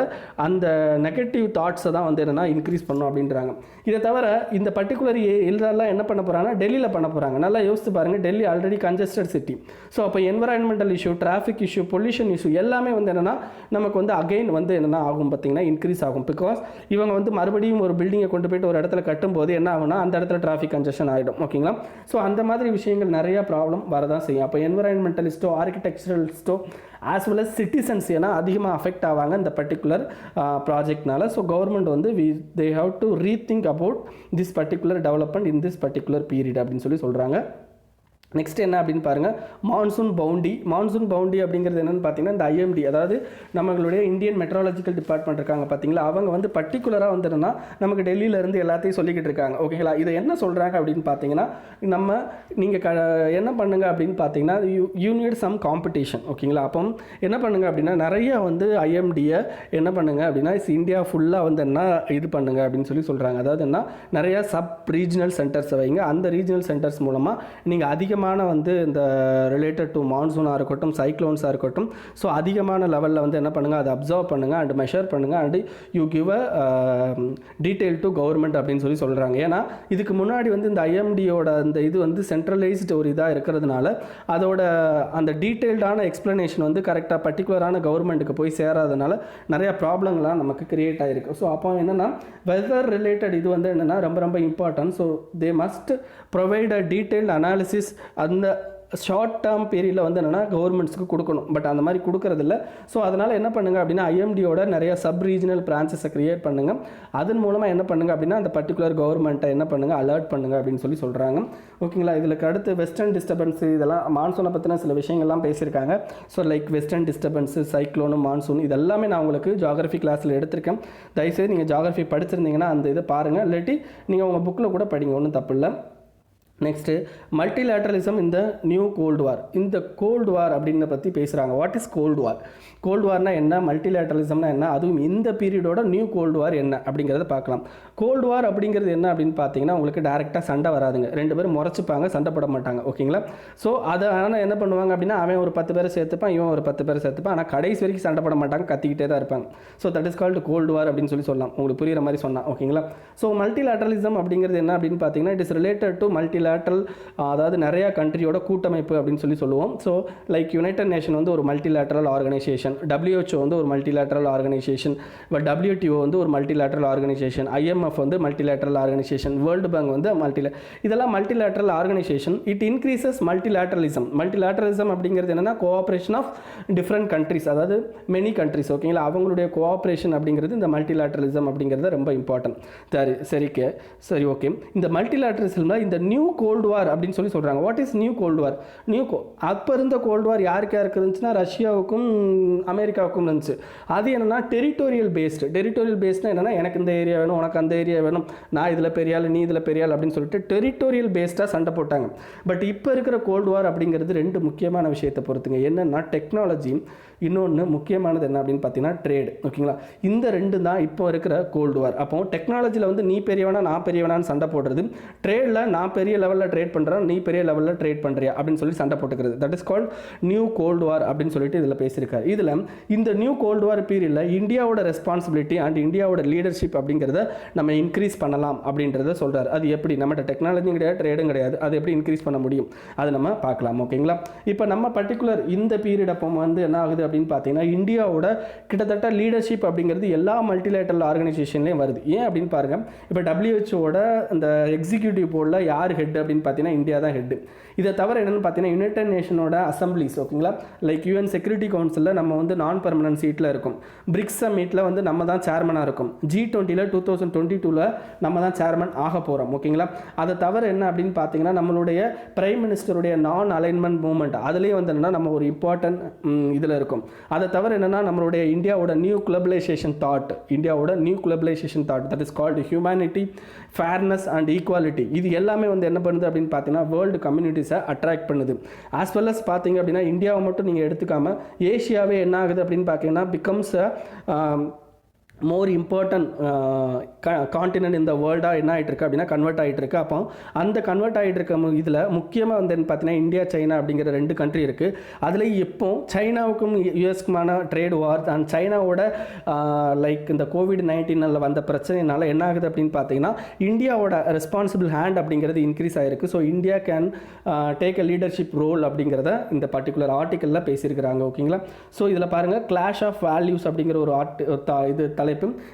S1: அந்த நெகட்டிவ் தாட்ஸை தான் வந்து என்னென்னா இன்க்ரீஸ் பண்ணும் அப்படின்றாங்க. இதை தவிர இந்த பர்டிகுலர் இதெல்லாம் என்ன பண்ண போகிறாங்கன்னா டெல்லியில் பண்ண போகிறாங்க. நல்லா யோசித்து பாருங்கள், Delhi already congested city. So அப்போ environmental issue, traffic issue, pollution issue எல்லாமே வந்து என்னென்னா நமக்கு வந்து அகைன் வந்து என்னென்னா ஆகும் பார்த்தீங்கன்னா இன்க்ரீஸ் ஆகும். பிகாஸ் இவங்க வந்து மறுபடியும் ஒரு பில்டிங்கை கொண்டு போய்ட்டு ஒரு இடத்துல கட்டும்போது என்ன ஆகும்னா அந்த இடத்துல டிராஃபிக் கன்ஜெஷன் ஆகிடும். ஓகேங்களா? ஸோ அந்த மாதிரி விஷயங்கள் நிறையா ப்ராப்ளம் வரதான் செய்யும். அப்போ என்வரான்மெண்டலிஸ்ட்டோ ஆர்கிடெக்சரலிஸ்ட்டோ ஆஸ் வெல் அஸ் சிட்டிசன்ஸ் ஏன்னா அதிகமாக அஃபெக்ட் ஆவாங்க இந்த பர்டிகுலர் ப்ராஜெக்ட்னால. ஸோ கவர்மெண்ட் வந்து they have to rethink about this particular development in this particular period அப்படின்னு சொல்கிறாங்க. நெக்ஸ்ட் என்ன அப்படின்னு பாருங்கள், மான்சூன் பவுண்டி அப்படிங்கிறது என்னென்னு பார்த்தீங்கன்னா இந்த IMD, அதாவது நம்மளுடைய இந்தியன் மெட்ரோலஜிக்கல் டிபார்ட்மெண்ட் இருக்காங்க பார்த்தீங்களா, அவங்க வந்து பர்டிகுலராக வந்து என்னன்னா நமக்கு டெல்லியிலேருந்து எல்லாத்தையும் சொல்லிக்கிட்டு இருக்காங்க. ஓகேங்களா? இதை என்ன சொல்கிறாங்க அப்படின்னு பார்த்தீங்கன்னா நீங்கள் என்ன பண்ணுங்க அப்படின்னு பார்த்தீங்கன்னா யூ நீட் சம் காம்படிஷன். ஓகேங்களா? அப்போ என்ன பண்ணுங்க அப்படின்னா நிறைய வந்து IMDயை என்ன பண்ணுங்க அப்படின்னா இந்தியா ஃபுல்லாக வந்து என்ன இது பண்ணுங்க அப்படின்னு சொல்கிறாங்க. அதாவது என்ன நிறையா சப் ரீஜனல் சென்டர்ஸை வைங்க. அந்த ரீஜனல் சென்டர்ஸ் மூலமாக நீங்கள் அதிகமாக அதிகமான வந்து இந்த ரிலேட்டட் டு மான்சூனாக இருக்கட்டும், சைக்ளோன்ஸாக இருக்கட்டும், ஸோ அதிகமான லெவலில் வந்து என்ன பண்ணுங்கள், அதை அப்சர்வ் பண்ணுங்கள் அண்ட் மெஷர் பண்ணுங்கள் and you give a detail to government அப்படின்னு சொல்லி சொல்கிறாங்க. ஏன்னா இதுக்கு முன்னாடி வந்து இந்த ஐஎம்டியோட அந்த இது வந்து சென்ட்ரலைஸ்டு ஒரு இதாக இருக்கிறதுனால அதோட அந்த டீட்டெயில்டான எக்ஸ்ப்ளனேஷன் வந்து கரெக்டாக பர்டிகுலரான கவர்மெண்ட்டுக்கு போய் சேராதனால நிறையா ப்ராப்ளம்லாம் நமக்கு கிரியேட் ஆகிருக்கு. ஸோ அப்போ என்னென்னா வெதர் ரிலேட்டட் இது வந்து என்னென்னா ரொம்ப ரொம்ப important. So they must provide a detailed analysis அந்த ஷார்ட் டேர்ம் பீரியடில் வந்து என்னென்னா கவர்மெண்ட்ஸுக்கு கொடுக்கணும். பட் அந்த மாதிரி கொடுக்கறதில்ல. ஸோ அதனால் என்ன பண்ணுங்கள் அப்படின்னா ஐஎம்டியோட நிறைய சப் ரீஜனல் பிரான்ச்சஸை க்ரியேட் பண்ணுங்கள். அதன் மூலமாக என்ன பண்ணுங்கள் அப்படின்னா அந்த பர்டிகுலர் கவர்மெண்ட்டை என்ன பண்ணுங்கள், அலர்ட் பண்ணுங்கள் அப்படின்னு சொல்லி சொல்கிறாங்க. ஓகேங்களா. இதுக்கு அடுத்து வெஸ்டர்ன் டிஸ்டர்பன்ஸ் இதெல்லாம் மான்சூனை பற்றின சில விஷயங்கள்லாம் பேசியிருக்காங்க. So like western disturbance, cyclone, monsoon இதெல்லாமே நான் உங்களுக்கு ஜியாகிரஃபி கிளாஸில் எடுத்திருக்கேன். தயவுசெய்து நீங்கள் ஜியாகிரஃபி படிச்சிருந்தீங்கன்னா அந்த இதை பாருங்கள், இல்லாட்டி நீங்கள் உங்கள் புக்கில் கூட படிங்க, ஒன்றும் தப்பு இல்லை. நெக்ஸ்ட்டு மல்டிலேட்ரலிசம் இந்த நியூ கோல்டு வார். இந்த கோல்டு வார் அப்படின்றத பற்றி பேசுகிறாங்க. What is cold war? Cold வார்னா என்ன, மல்டிலேட்ரலிசம்னா என்ன, அதுவும் இந்த பீரியடோட நியூ கோல்டு வார் என்ன அப்படிங்கிறத பார்க்கலாம். கோல்டு வார் அப்படிங்கிறது என்ன அப்படின்னு பார்த்தீங்கன்னா உங்களுக்கு டேரெக்டாக சண்டை வராதுங்க. ரெண்டு பேரும் முறைச்சிப்பாங்க, சண்டை போட மாட்டாங்க. ஓகேங்களா. ஸோ அதை ஆனால் என்ன பண்ணுவாங்க அப்படின்னா அவன் ஒரு 10 பேரை சேர்த்துப்பான், இவன் ஒரு 10 பேரை சேர்த்துப்பான். ஆனால் கடைசி வரைக்கும் சண்டை போட மாட்டாங்க, கத்திக்கிட்டே தான் இருப்பாங்க. So that is called gold வார் அப்படின்னு சொல்லலாம். உங்களுக்கு புரிகிற மாதிரி சொன்னால். ஓகேங்களா. ஸோ மல்டிலேட்ரலிசம் அப்படிங்கிறது என்ன அப்படின்னு பார்த்தீங்கன்னா it is related to multilateral, அதாவது நிறையா கண்ட்ரியோட கூட்டமைப்பு அப்படின்னு சொல்லுவோம். ஸோ லைக் யுனைடெட் நேஷன் வந்து ஒரு மல்டிலேட்ரல் ஆர்கனைசேஷன், WHO வந்து ஒரு மல்டிலேட்ரல் ஆர்கனைசேஷன், WTO வந்து ஒரு மல்டிலேட்ரல் ஆர்கனைசேஷன், IMF வந்து மல்டிலேட்ரல் ஆர்கனைசேஷன், வேர்ல்டு பேங்க் வந்து இதெல்லாம் multilateral organisation. It increases multilateralism. Multilateralism அப்படிங்கிறது என்னன்னா கோஆப்ரேஷன் ஆஃப் டிஃப்ரெண்ட் கண்ட்ரிஸ், அதாவது மெனி கண்ட்ரிஸ். ஓகேங்களா. அவங்களுடைய கோஆப்ரேஷன் அப்படிங்கிறது இந்த மல்டிலேட்ரலிசம் அப்படிங்கிறது ரொம்ப இம்பார்ட்டன்ட். சரி ஓகே. இந்த மல்டிலேட்ரலிசம்ல இந்த நியூ கோல்டு வார் அப்படின்னு சொல்கிறாங்க. வாட் இஸ் நியூ கோல்டு வார்? அப்போ இருந்த கோல்டு வார் யாருக்கு இருந்துச்சுன்னா ரஷ்யாவுக்கும் அமெரிக்காவுக்கும் இருந்துச்சு. அது என்னன்னா டெரிட்டோரியல் பேஸ்ட்னா என்னன்னா எனக்கு இந்த ஏரியா வேணும், உனக்கு அந்த ஏரியா வேணும், நான் இதில் பெரியாள், நீ இதில் பெரியாள் அப்படின்னு சொல்லிட்டு டெரிட்டோரியல் பேஸ்டாக சண்டை போட்டாங்க. பட் இப்போ இருக்கிற கோல்டு வார் அப்படிங்கிறது ரெண்டு முக்கியமான விஷயத்தை பொறுத்துங்க. என்னன்னா டெக்னாலஜி, இன்னொன்று முக்கியமானது என்ன அப்படின்னு பார்த்தீங்கன்னா ட்ரேடு. ஓகேங்களா. இந்த ரெண்டு தான் இப்போ இருக்கிற கோல்டு வார். அப்போ டெக்னாலஜியில் வந்து நீ பெரியவனா நான் பெரியவனான்னு சண்டை போடுறது, ட்ரேடில் நான் பெரிய லெவலில் ட்ரேட் பண்ணுறேன், நீ பெரிய லெவலில் ட்ரேட் பண்ணுறியா அப்படின்னு சொல்லி சண்டை போட்டுக்கிறது. That is called new gold வார் அப்படின்னு சொல்லிட்டு இதில் பேசியிருக்காரு. இதில் இந்த நியூ கோல்டு வார் பீரியடில் இந்தியாவோட ரெஸ்பான்சிபிலிட்டி அண்ட் இந்தியாவோட லீடர்ஷிப் அப்படிங்கிறத நம்ம இன்க்ரீஸ் பண்ணலாம் அப்படின்றத சொல்கிறார். அது எப்படி? நம்மகிட்ட டெக்னாலஜியும் கிடையாது, ட்ரேடும் கிடையாது, அது எப்படி இன்க்ரீஸ் பண்ண முடியும் அது நம்ம பார்க்கலாம். ஓகேங்களா. இப்போ நம்ம பர்டிகுலர் இந்த பீரியட் அப்போ வந்து என்ன ஆகுது அப்படின்னு பார்த்தீங்கன்னா இந்தியாவோட கிட்டத்தட்ட லீடர்ஷிப் அப்படிங்கிறது எல்லா மல்டிலேட்டரல் ஆர்கனைசேஷன்லேயும் வருது. ஏன் அப்படின்னு பாருங்கள். இப்போ WHOட இந்த எக்ஸிக்யூட்டிவ் போர்டில் யார் ஹெட் அப்படின்னு பார்த்தீங்கன்னா இந்தியா தான் ஹெட். இதை தவிர என்னென்னு பார்த்தீங்கன்னா யுனைடெட் நேஷனோட அசம்பிளிஸ். ஓகேங்களா. லைக் UN செக்யூரிட்டி கவுன்சிலில் நம்ம வந்து நான் பர்மனன்ட் சீட்டில் இருக்கும். பிரிக்ஸ் சம்மிட்டில் வந்து நம்ம தான் சேர்மனாக இருக்கும். G20ல் 2022ல் நம்ம தான் சேர்மன் ஆக போகிறோம். ஓகேங்களா. அதை தவிர என்ன அப்படின்னு பார்த்தீங்கன்னா நம்மளுடைய பிரைம் மினிஸ்டருடைய நான் அலைன்மெண்ட் மூவ்மெண்ட் அதுலேயும் வந்து என்னென்னா நம்ம ஒரு இம்பார்ட்டன்ட் இதில் இருக்கும். அதை தவிர என்னென்னா நம்மளுடைய இந்தியாவோட new globalisation thought that is called humanity, fairness and equality. இது எல்லாமே வந்து என்ன பண்ணுது அப்படின்னு பார்த்தீங்கன்னா வேர்ல்டு கம்யூனிட்டிஸை அட்ராக்ட் பண்ணுது. ஆஸ் வெல் அஸ் பார்த்தீங்க அப்படின்னா இந்தியாவை மட்டும் நீங்கள் எடுத்துக்காமல் ஏஷியாவே என்ன ஆகுது அப்படின்னு பார்த்தீங்கன்னா பிகம்ஸ் மோர் இம்பார்ட்டன்ட் கான்டினென்ட் இந்த வேர்ல்டாக என்ன ஆகிட்டு இருக்கு அப்படின்னா கன்வெர்ட் ஆகிட்டு இருக்கு. அப்போ அந்த கன்வெர்ட் ஆகிட்டு இருக்க இதில் முக்கியமாக வந்து பார்த்தீங்கன்னா இந்தியா, சைனா அப்படிங்கிற ரெண்டு கண்ட்ரி இருக்குது. அதில் இப்போ சைனாவுக்கும் யூஎஸ்க்குமான ட்ரேட் வார் அண்ட் சைனாவோட லைக் இந்த COVID-19 வந்த பிரச்சனைனால என்ன ஆகுது அப்படின்னு பார்த்தீங்கன்னா இந்தியாவோட ரெஸ்பான்சிபிள் ஹேண்ட் அப்படிங்கிறது இன்க்ரீஸ் ஆகிருக்கு. So India can take a leadership role அப்படிங்கிறத இந்த பர்டிகுலர் ஆர்டிக்கலில் பேசியிருக்கிறாங்க. ஓகேங்களா. ஸோ இதில் பாருங்கள் கிளாஷ் ஆஃப் வேல்யூஸ் அப்படிங்கிற ஒரு இது தலைப்பு.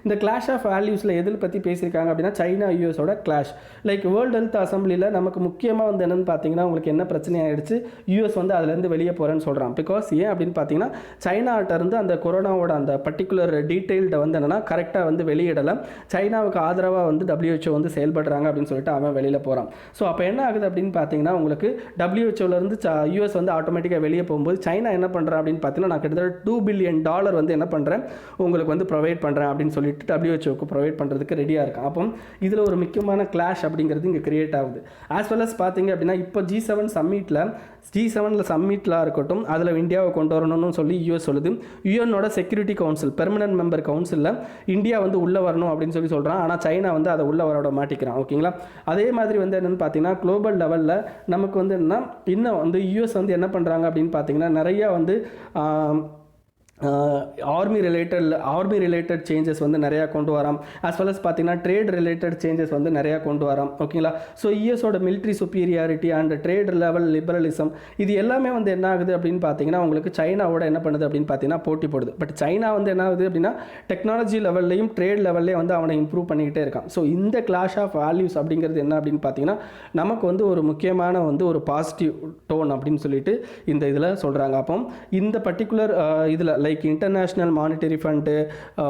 S1: இந்த கிளாஷ் ஆஃப் வேல்யூஸில் எதில் பற்றி பேசியிருக்காங்க அப்படின்னா சைனா யூஎஸோட கிளாஷ். லைக் வேர்ல்டு ஹெல்த் அசம்பிளியில் நமக்கு முக்கியமாக வந்து என்னென்னு பார்த்தீங்கன்னா உங்களுக்கு என்ன பிரச்சனை ஆகிடுச்சு, யூஎஸ் வந்து அதுலேருந்து வெளியே போகிறேன்னு சொல்கிறான். பிகாஸ் ஏன் அப்படின்னு பார்த்தீங்கன்னா சைனாட்ட இருந்து அந்த கொரோனாவோட அந்த பர்டிகுலர் டீட்டெயில்டை வந்து என்னென்னா கரெக்டாக வந்து வெளியிடலை. சைனாவுக்கு ஆதரவாக வந்து WHO வந்து செயல்படுறாங்க அப்படின்னு சொல்லிட்டு அவன் வெளியில் போகிறான். ஸோ அப்போ என்ன ஆகுது அப்படின்னு பார்த்தீங்கன்னா உங்களுக்கு WHOலேருந்து யூஎஸ் வந்து ஆட்டோமேட்டிக்காக வெளியே போகும்போது சைனா என்ன பண்ணுறான் அப்படின்னு பார்த்தீங்கன்னா நான் கிட்டத்தட்ட $2 பில்லியன் வந்து என்ன பண்ணுறேன் உங்களுக்கு வந்து ப்ரொவைட் பண்ணுறேன் போகிறேன் அப்படின்னு சொல்லிட்டு WHO ப்ரொவைட் பண்ணுறதுக்கு ரெடியாக இருக்கான். அப்போ இதில் ஒரு முக்கியமான கிளாஷ் அப்படிங்கிறது இங்கே கிரியேட் ஆகுது. ஆஸ் வெல் அஸ் பார்த்தீங்க அப்படின்னா இப்போ G7 சம்மிட்டில் இருக்கட்டும், அதில் இந்தியாவை கொண்டு வரணும்னு சொல்லி யூஎஸ் சொல்லுது. யூஎனோட செக்யூரிட்டி கவுன்சில் பெர்மனன்ட் மெம்பர் கவுன்சிலில் இந்தியா வந்து உள்ளே வரணும் அப்படின்னு சொல்கிறான். ஆனால் சைனா வந்து அதை உள்ளே வர மாட்டிக்கிறான். ஓகேங்களா. அதே மாதிரி வந்து என்னென்னு பார்த்தீங்கன்னா குளோபல் லெவலில் நமக்கு வந்து என்னன்னா இன்னும் வந்து யூஎஸ் வந்து என்ன பண்ணுறாங்க அப்படின்னு பார்த்தீங்கன்னா நிறையா வந்து ஆர்மி ரிலேட்டட் சேஞ்சஸ் வந்து நிறையா கொண்டு வராம். ஆஸ் வெல் அஸ் பார்த்தீங்கன்னா ட்ரேட் ரிலேட்டட் சேஞ்சஸ் வந்து நிறையா கொண்டு வராம். ஓகேங்களா. ஸோ யூஎஸோட military superiority and trade level liberalism இது எல்லாமே வந்து என்ன ஆகுது அப்படின்னு பார்த்தீங்கன்னா உங்களுக்கு சைனாவோட என்ன பண்ணுது அப்படின்னு பார்த்தீங்கன்னா போட்டி போடுது. பட் சைனா வந்து என்ன ஆகுது அப்படின்னா டெக்னாலஜி லெவல்லையும் ட்ரேட் லெவல்லையும் வந்து அவனை இம்ப்ரூவ் பண்ணிக்கிட்டே இருக்கான். ஸோ இந்த கிளாஷ் ஆஃப் வேல்யூஸ் அப்படிங்கிறது என்ன அப்படின்னு பார்த்தீங்கன்னா நமக்கு வந்து ஒரு முக்கியமான வந்து ஒரு பாசிட்டிவ் டோன் அப்படின்னு சொல்லிட்டு இந்த இதில் சொல்கிறாங்க. அப்போ இந்த பர்டிகுலர் இதில் like international monetary fund,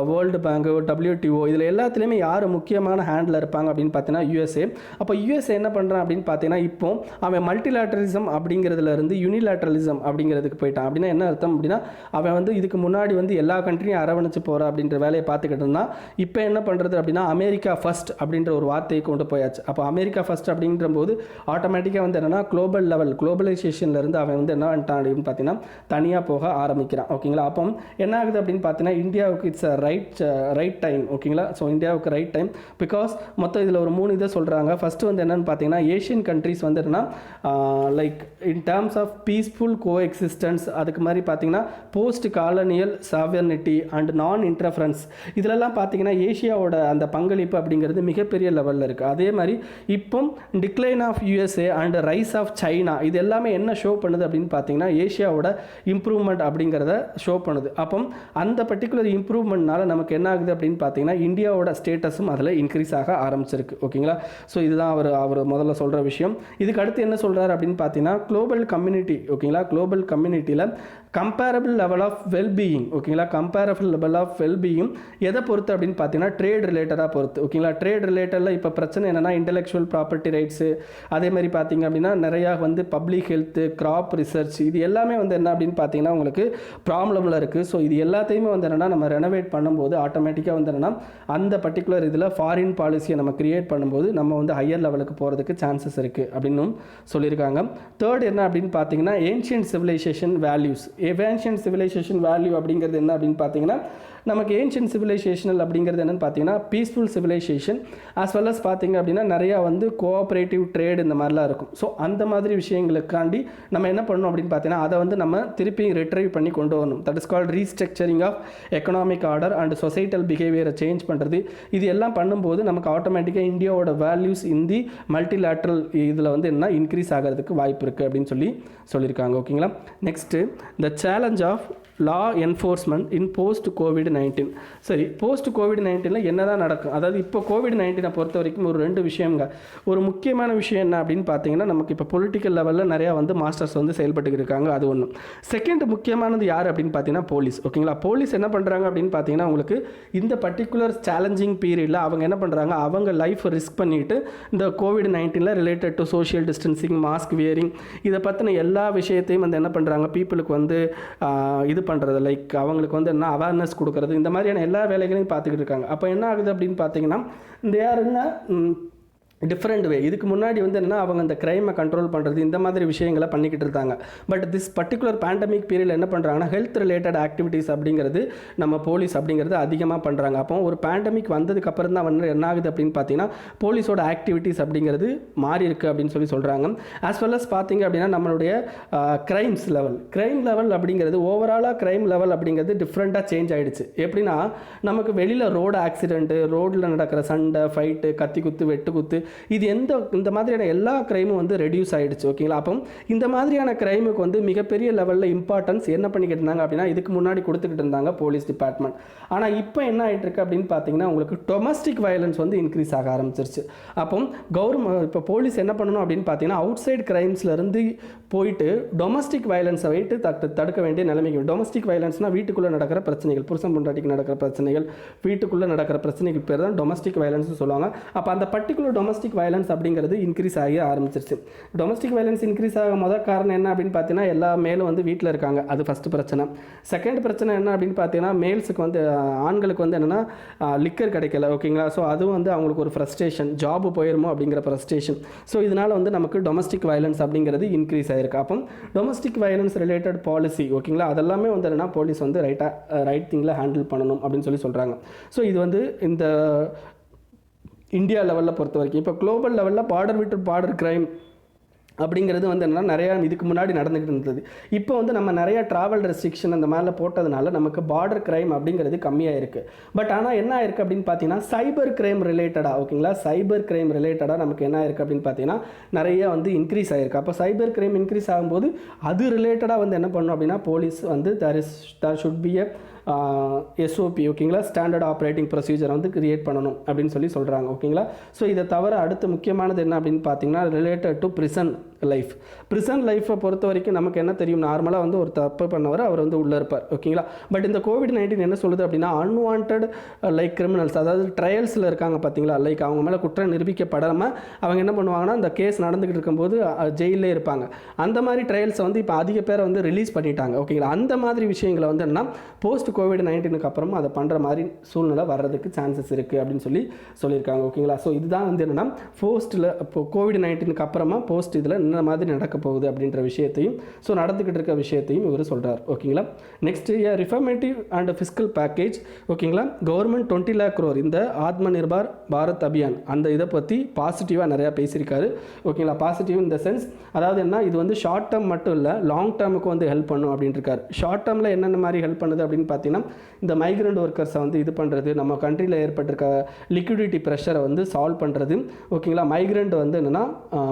S1: world bank, WTO இதில் எல்லாத்துலேயுமே யார் முக்கியமான ஹேண்டில் இருப்பாங்க அப்படின்னு பார்த்தீங்கன்னா USA. அப்போ USA என்ன பண்ணுறான் அப்படின்னு பார்த்தீங்கன்னா இப்போ அவன் மல்டிலேட்டரலிசம் அப்படிங்கிறதுலேருந்து யூனிலேட்டரலிசம் அப்படிங்கிறதுக்கு போயிட்டான். அப்படின்னா என்ன அர்த்தம் அப்படின்னா அவன் வந்து இதுக்கு முன்னாடி வந்து எல்லா கண்ட்ரியும் அரவணைச்சு போகிற அப்படின்ற வேலையை பார்த்துக்கிட்டு இருந்தான். இப்போ என்ன பண்ணுறது அப்படின்னா அமெரிக்கா ஃபர்ஸ்ட் அப்படின்ற ஒரு வார்த்தையை கொண்டு போயாச்சு. அப்போ அமெரிக்கா ஃபர்ஸ்ட் அப்படின்ற போது ஆட்டோமேட்டிக்காக வந்து என்னென்னா குளோபலைசேஷன்லேருந்து அவன் வந்து என்ன பண்ணிட்டான் அப்படின்னு பார்த்தீங்கன்னா தனியாக போக ஆரம்பிக்கிறான். ஓகேங்களா. அப்போ என்ன ஆகுது அப்படின்னு பார்த்தீங்கன்னா இந்தியாவுக்கு இட்ஸ் ரைட் டைம். ஓகேங்களா. ஸோ இந்தியாவுக்கு ரைட் டைம் பிகாஸ் மொத்தம் இதில் ஒரு 3 இதை சொல்கிறாங்க. ஃபஸ்ட்டு வந்து என்னென்னு பார்த்தீங்கன்னா ஏஷியன் கண்ட்ரிஸ் வந்து என்னன்னா like in terms of peaceful coexistence, அதுக்கு மாதிரி பார்த்தீங்கன்னா post colonial sovereignty and non interference இதிலெல்லாம் பார்த்தீங்கன்னா ஏஷியாவோட அந்த பங்களிப்பு அப்படிங்கிறது மிகப்பெரிய லெவலில் இருக்குது. அதே மாதிரி இப்போ decline of USA and rise of China இது எல்லாமே என்ன ஷோ பண்ணுது அப்படின்னு பார்த்தீங்கன்னா ஏஷியாவோட இம்ப்ரூவ்மெண்ட் அப்படிங்கிறத ஷோ பண்ணுது. அப்போ அந்த பர்டிகுலர் இம்ப்ரூவ்மெண்ட்னால நமக்கு என்ன ஆகுது அப்படின்னு பார்த்தீங்கன்னா இந்தியாவோட ஸ்டேட்டஸும் அதில் இன்க்ரீஸ் ஆக ஆரம்பிச்சிருக்கு. ஓகேங்களா. ஸோ இதுதான் அவர் முதல்ல சொல்கிற விஷயம். இதுக்கு அடுத்து என்ன சொல்கிறார் அப்படின்னு பார்த்தீங்கன்னா குளோபல் கம்யூனிட்டி. ஓகேங்களா. குளோபல் கம்யூனிட்டியில் கம்பேரபிள் லெவல் ஆஃப் வெல்பீயிங். ஓகேங்களா. கம்பேரபிள் லெவல் ஆஃப் வெல்பீயிங் எதை பொறுத்து அப்படின்னு பார்த்தீங்கன்னா ட்ரேட் ரிலேட்டடாக பொறுத்து. ஓகேங்களா. ட்ரேட் ரிலேட்டடில் இப்போ பிரச்சனை என்னென்னா இன்டெலெக்சுவல் ப்ராப்பர்ட்டி ரைட்ஸு, அதே மாதிரி பார்த்தீங்க அப்படின்னா நிறையா வந்து பப்ளிக் ஹெல்த்து, கிராப் ரிசர்ச் இது எல்லாமே வந்து என்ன அப்படின்னு பார்த்தீங்கன்னா உங்களுக்கு ப்ராப்ளமில் இருக்குது. ஸோ இது எல்லாத்தையுமே வந்து என்னென்னா நம்ம ரெனோவேட் பண்ணும்போது ஆட்டோமேட்டிக்காக வந்து என்னென்னா அந்த பர்டிகுலர் இதில் ஃபாரின் பாலிசியை நம்ம கிரியேட் பண்ணும்போது நம்ம வந்து ஹையர் லெவலுக்கு போகிறதுக்கு சான்சஸ் இருக்குது அப்படின்னு சொல்லியிருக்காங்க. தேர்ட் என்ன அப்படின்னு பார்த்தீங்கன்னா ancient civilisation values. Ancient civilisation value அப்படிங்கிறது என்ன அப்படின்னு பார்த்தீங்கன்னா நமக்கு ஏன்ஷியன்ட் சிவிலைசேஷனல் அப்படிங்கிறது என்னென்னு பார்த்தீங்கன்னா peaceful civilisation as well as பார்த்தீங்க அப்படின்னா நிறையா வந்து கோஆப்ரேட்டிவ் ட்ரேட் இந்த மாதிரிலாம் இருக்கும். ஸோ அந்த மாதிரி விஷயங்களுக்காண்டி நம்ம என்ன பண்ணணும் அப்படின்னு பார்த்தீங்கன்னா அதை வந்து நம்ம திருப்பி ரிட்ரைவ் பண்ணி கொண்டு வரணும். That is called restructuring of economic order and societal பிஹேவியரை சேஞ்ச் பண்ணுறது. இது எல்லாம் பண்ணும்போது நமக்கு ஆட்டோமேட்டிக்காக இந்தியாவோட வேல்யூஸ் இந்தி மல்டிலேட்ரல் இதில் வந்து என்ன இன்க்ரீஸ் ஆகிறதுக்கு வாய்ப்பு இருக்குது அப்படின்னு சொல்லியிருக்காங்க. ஓகேங்களா. Next the challenge of law enforcement in post COVID-19. சரி, போஸ்ட் COVID-19 என்ன தான் நடக்கும், அதாவது இப்போ COVID-19 பொறுத்த வரைக்கும் ஒரு 2 விஷயங்க. ஒரு முக்கியமான விஷயம் என்ன அப்படின்னு பார்த்தீங்கன்னா நமக்கு இப்போ பொலிட்டிக்கல் லெவலில் நிறையா வந்து மாஸ்டர்ஸ் வந்து செயல்பட்டு இருக்காங்க. அது ஒன்று. செகண்ட் முக்கியமானது யார் அப்படின்னு பார்த்தீங்கன்னா போலீஸ். ஓகேங்களா. போலீஸ் என்ன பண்ணுறாங்க அப்படின்னு பார்த்தீங்கன்னா உங்களுக்கு இந்த பர்டிகுலர் சேலஞ்சிங் பீரியடில் அவங்க என்ன பண்ணுறாங்க, அவங்க லைஃப் ரிஸ்க் பண்ணிவிட்டு இந்த COVID-19 related to social distancing, mask wearing இதை பற்றின எல்லா விஷயத்தையும் வந்து என்ன பண்ணுறாங்க பீப்புளுக்கு வந்து இது பண்ணுறது, லைக் அவங்களுக்கு வந்து என்ன அவேர்னஸ் கொடுக்கறது, இந்த மாதிரியான எல்லா வேலைகளையும் பார்த்துக்கிட்டு இருக்காங்க. அப்போ என்ன ஆகுது அப்படின்னு பார்த்தீங்கன்னா இந்த யாருன்னா டிஃப்ரெண்ட் வே. இதுக்கு முன்னாடி வந்து என்ன அவங்க அந்த க்ரைமை கண்ட்ரோல் பண்ணுறது இந்த மாதிரி விஷயங்களை பண்ணிக்கிட்டு இருந்தாங்க. பட் திஸ் பர்டிகுலர் பேண்டமிக் பீரியடில் என்ன பண்ணுறாங்கன்னா ஹெல்த் ரிலேட்டட் ஆக்டிவிட்டீஸ் அப்படிங்கிறது நம்ம போலீஸ் அப்படிங்கிறது அதிகமாக பண்ணுறாங்க. அப்போ ஒரு பேண்டமிக் வந்ததுக்கப்புறம் தான் வந்து என்ன ஆகுது அப்படின்னு பார்த்தீங்கன்னா போலீஸோட ஆக்டிவிட்டீஸ் அப்படிங்கிறது மாறி இருக்குது அப்படின்னு சொல்கிறாங்க. ஆஸ் வெல் அஸ் பார்த்தீங்க அப்படின்னா நம்மளுடைய க்ரைம் லெவல் அப்படிங்கிறது ஓவராலாக க்ரைம் லெவல் அப்படிங்கிறது டிஃப்ரெண்ட்டாக சேஞ்ச் ஆகிடுச்சு. எப்படின்னா நமக்கு வெளியில் ரோடு ஆக்சிடென்ட்டு, ரோடில் நடக்கிற சண்டை, ஃபைட்டு, கத்தி குத்து, வெட்டு குத்து இது இந்த மாதிரியான எல்லா கிரைமும் வந்து ரெடியூஸ் ஆகிடுச்சு. ஓகேங்களா. அப்போ இந்த மாதிரியான கிரைமுக்கு வந்து மிகப்பெரிய லெவலில் இம்பார்ட்டன்ஸ் என்ன பண்ணிக்கிட்டு இருந்தாங்க அப்படின்னா இதுக்கு முன்னாடி கொடுத்துக்கிட்டு இருந்தாங்க போலீஸ் டிபார்ட்மெண்ட். ஆனால் இப்போ என்ன ஆகிட்டு இருக்கு அப்படின்னு பார்த்தீங்கன்னா உங்களுக்கு டொமஸ்டிக் வயலன்ஸ் வந்து இன்க்ரீஸ் ஆக ஆரம்பிச்சிருச்சு. அப்போ இப்போ போலீஸ் என்ன பண்ணணும் அப்படின்னு பார்த்தீங்கன்னா அவுட் சைட் கிரைம்ஸ்லேருந்து போயிட்டு டொமஸ்டிக் வயலன்ஸை வைத்து தடுக்க வேண்டிய நிலைமைக்கு. டொமஸ்டிக் வயலன்ஸ்னால் வீட்டுக்குள்ளே நடக்கிற பிரச்சனைகள், புருஷன் பொண்டாட்டிக்கு நடக்கிற பிரச்சனைகள், வீட்டுக்குள்ளே நடக்கிற பிரச்சனைகள் பேர் தான் டொமஸ்டிக் வயலன்ஸ் சொல்லுவாங்க. அப்போ அந்த பர்டிகுலர் டொமஸ்டிக் டொமஸ்டிக் வயலன்ஸ் அப்படிங்கிறது இன்க்ரீஸ் ஆகி ஆரம்பிச்சிருச்சு. டொமஸ்டிக் வயலன்ஸ் இன்க்ரீஸ் ஆக முதல் காரணம் என்ன அப்படின்னு பார்த்தீங்கன்னா, எல்லா மேலும் வந்து வீட்டில் இருக்காங்க, அது ஃபஸ்ட்டு பிரச்சனை. செகண்ட் பிரச்சனை என்ன அப்படின்னு பார்த்தீங்கன்னா, மேல்ஸுக்கு வந்து ஆண்களுக்கு வந்து என்னென்னா லிக்கர் கிடைக்கல, ஓகேங்களா. ஸோ அதுவும் வந்து அவங்களுக்கு ஒரு ஃப்ரஸ்ட்ரேஷன், ஜாபு போயிருமோ அப்படிங்கிற ஃப்ரஸ்ட்ரேஷன். ஸோ இதனால் வந்து நமக்கு டொமஸ்டிக் வயலன்ஸ் அப்படிங்கிறது இன்க்ரீஸ் ஆகிருக்கு. அப்போ டொமஸ்டிக் வயலன்ஸ் ரிலேட்டட் பாலிசி, ஓகேங்களா, அதெல்லாமே வந்து என்னென்னா போலீஸ் வந்து ரைட் திங்கில் ஹேண்டில் பண்ணணும் அப்படின்னு சொல்கிறாங்க. ஸோ இது வந்து இந்த இந்தியா லெவலில் பொறுத்த வரைக்கும். இப்போ குளோபல் லெவலில் பார்டர் விட்டு பார்டர் கிரைம் அப்படிங்கிறது வந்து என்னென்னா நிறையா இதுக்கு முன்னாடி நடந்துகிட்டு இருந்தது. இப்போ வந்து நம்ம நிறையா ட்ராவல் ரெஸ்ட்ரிக்ஷன் அந்த மாதிரிலாம் போட்டதுனால நமக்கு பார்டர் கிரைம் அப்படிங்கிறது கம்மியாக இருக்குது. பட் ஆனால் என்ன ஆயிருக்கு அப்படின்னு பார்த்தீங்கன்னா, சைபர் கிரைம் ரிலேட்டடாக, ஓகேங்களா, சைபர் கிரைம் ரிலேட்டடாக நமக்கு என்ன ஆயிருக்கு அப்படின்னு பார்த்தீங்கன்னா நிறைய வந்து இன்க்ரீஸ் ஆகிருக்கு. அப்போ சைபர் கிரைம் இன்க்ரீஸ் ஆகும்போது அது ரிலேட்டடாக வந்து என்ன பண்ணணும் அப்படின்னா, போலீஸ் வந்து there should be a SOP, ஓகேங்களா, ஸ்டாண்டர்ட் ஆப்ரேட்டிங் ப்ரொசீஜரை வந்து கிரியேட் பண்ணணும் அப்படின்னு சொல்கிறாங்க, ஓகேங்களா. ஸோ இதை தவிர அடுத்து முக்கியமானது என்ன அப்படின்னு பார்த்தீங்கன்னா, ரிலேட்டட் டு ப்ரிசன் லைஃப்பை பொறுத்த வரைக்கும் நமக்கு என்ன தெரியும், நார்மலாக வந்து ஒரு தப்பு பண்ணவர் அவர் வந்து உள்ளே இருப்பார், ஓகேங்களா. பட் இந்த COVID-19 என்ன சொல்லுது அப்படின்னா, அன்வான்ட் லைக் கிரிமினல்ஸ், அதாவது ட்ரையல்ஸில் இருக்காங்க பார்த்தீங்களா, லைக் அவங்க மேலே குற்றம் நிரூபிக்கப்படாமல் அவங்க என்ன பண்ணுவாங்கன்னா, அந்த கேஸ் நடந்துக்கிட்டு இருக்கும்போது ஜெயிலே இருப்பாங்க. அந்த மாதிரி ட்ரையல்ஸை வந்து இப்போ அதிக பேரை வந்து ரிலீஸ் பண்ணிட்டாங்க, ஓகேங்களா. அந்த மாதிரி விஷயங்களை வந்து என்ன போஸ்ட் COVID-19 அப்புறமா அதை பண்ணுற மாதிரி சூழ்நிலை வர்றதுக்கு சான்சஸ் இருக்குது அப்படின்னு சொல்லியிருக்காங்க, ஓகேங்களா. ஸோ இதுதான் வந்து என்னென்னா போஸ்ட்டில் இப்போ COVID-19 அப்புறமா போஸ்ட் இதில் என்ன மாதிரி நடக்க போகுது அப்படின்ற விஷயத்தையும், ஸோ நடந்துக்கிட்டு இருக்க விஷயத்தையும் இவர் சொல்கிறார், ஓகேங்களா. Next reformative and fiscal package, ஓகேங்களா. கவர்மெண்ட் 20 lakh crore இந்த ஆத்ம நிர்பார் பாரத் அபியான் அந்த இதை பற்றி பாசிட்டிவாக நிறையா பேசியிருக்காரு, ஓகேங்களா. பாசிட்டிவ் இந்த சென்ஸ், அதாவது என்ன, இது வந்து ஷார்ட் டேர்ம் மட்டும் இல்லை லாங் டேர்முக்கு வந்து ஹெல்ப் பண்ணும் அப்படின்ட்டு இருக்காரு. ஷார்ட் டேர்மில் என்னென்ன மாதிரி ஹெல்ப் பண்ணுது அப்படின்னு பார்த்தீங்கன்னா, இந்த மைக்ரண்ட் ஒர்க்கர்ஸை வந்து இது பண்ணுறது, நம்ம கண்ட்ரியில் ஏற்பட்டிருக்க லிக்விடிட்டி ப்ரெஷரை வந்து சால்வ் பண்ணுறது, ஓகேங்களா. மைக்ரண்ட் வந்து என்னென்னா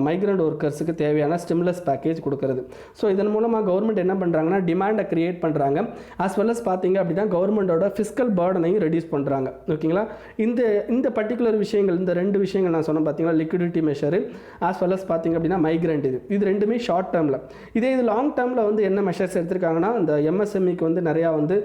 S1: மைக்ரண்ட் ஒர்க்கர்ஸுக்கு தேவையான ஸ்டிமுலஸ் பேக்கேஜ் கொடுக்கறது. ஸோ இதன் மூலமாக கவர்மெண்ட் என்ன பண்ணுறாங்கன்னா, டிமாண்டை கிரியேட் பண்ணுறாங்க. ஆஸ் வெல் அஸ் பார்த்தீங்க அப்படின்னா கவர்மெண்டோட ஃபிஸ்கல் பர்டனையும் ரெடியூஸ் பண்ணுறாங்க, ஓகேங்களா. இந்த பர்டிகுலர் விஷயங்கள், இந்த 2 விஷயங்கள் நான் சொன்னேன் பார்த்தீங்கன்னா, லிக்விடிட்டி மெஷரு ஆஸ் வெல் அஸ் பார்த்தீங்க அப்படின்னா மைக்ரண்ட், இது ரெண்டுமே ஷார்ட் டேர்மில். இது லாங் டேர்மில் வந்து என்ன மெஷர்ஸ் எடுத்திருக்காங்கன்னா, இந்த MSMEக்கு வந்து நிறையா வந்து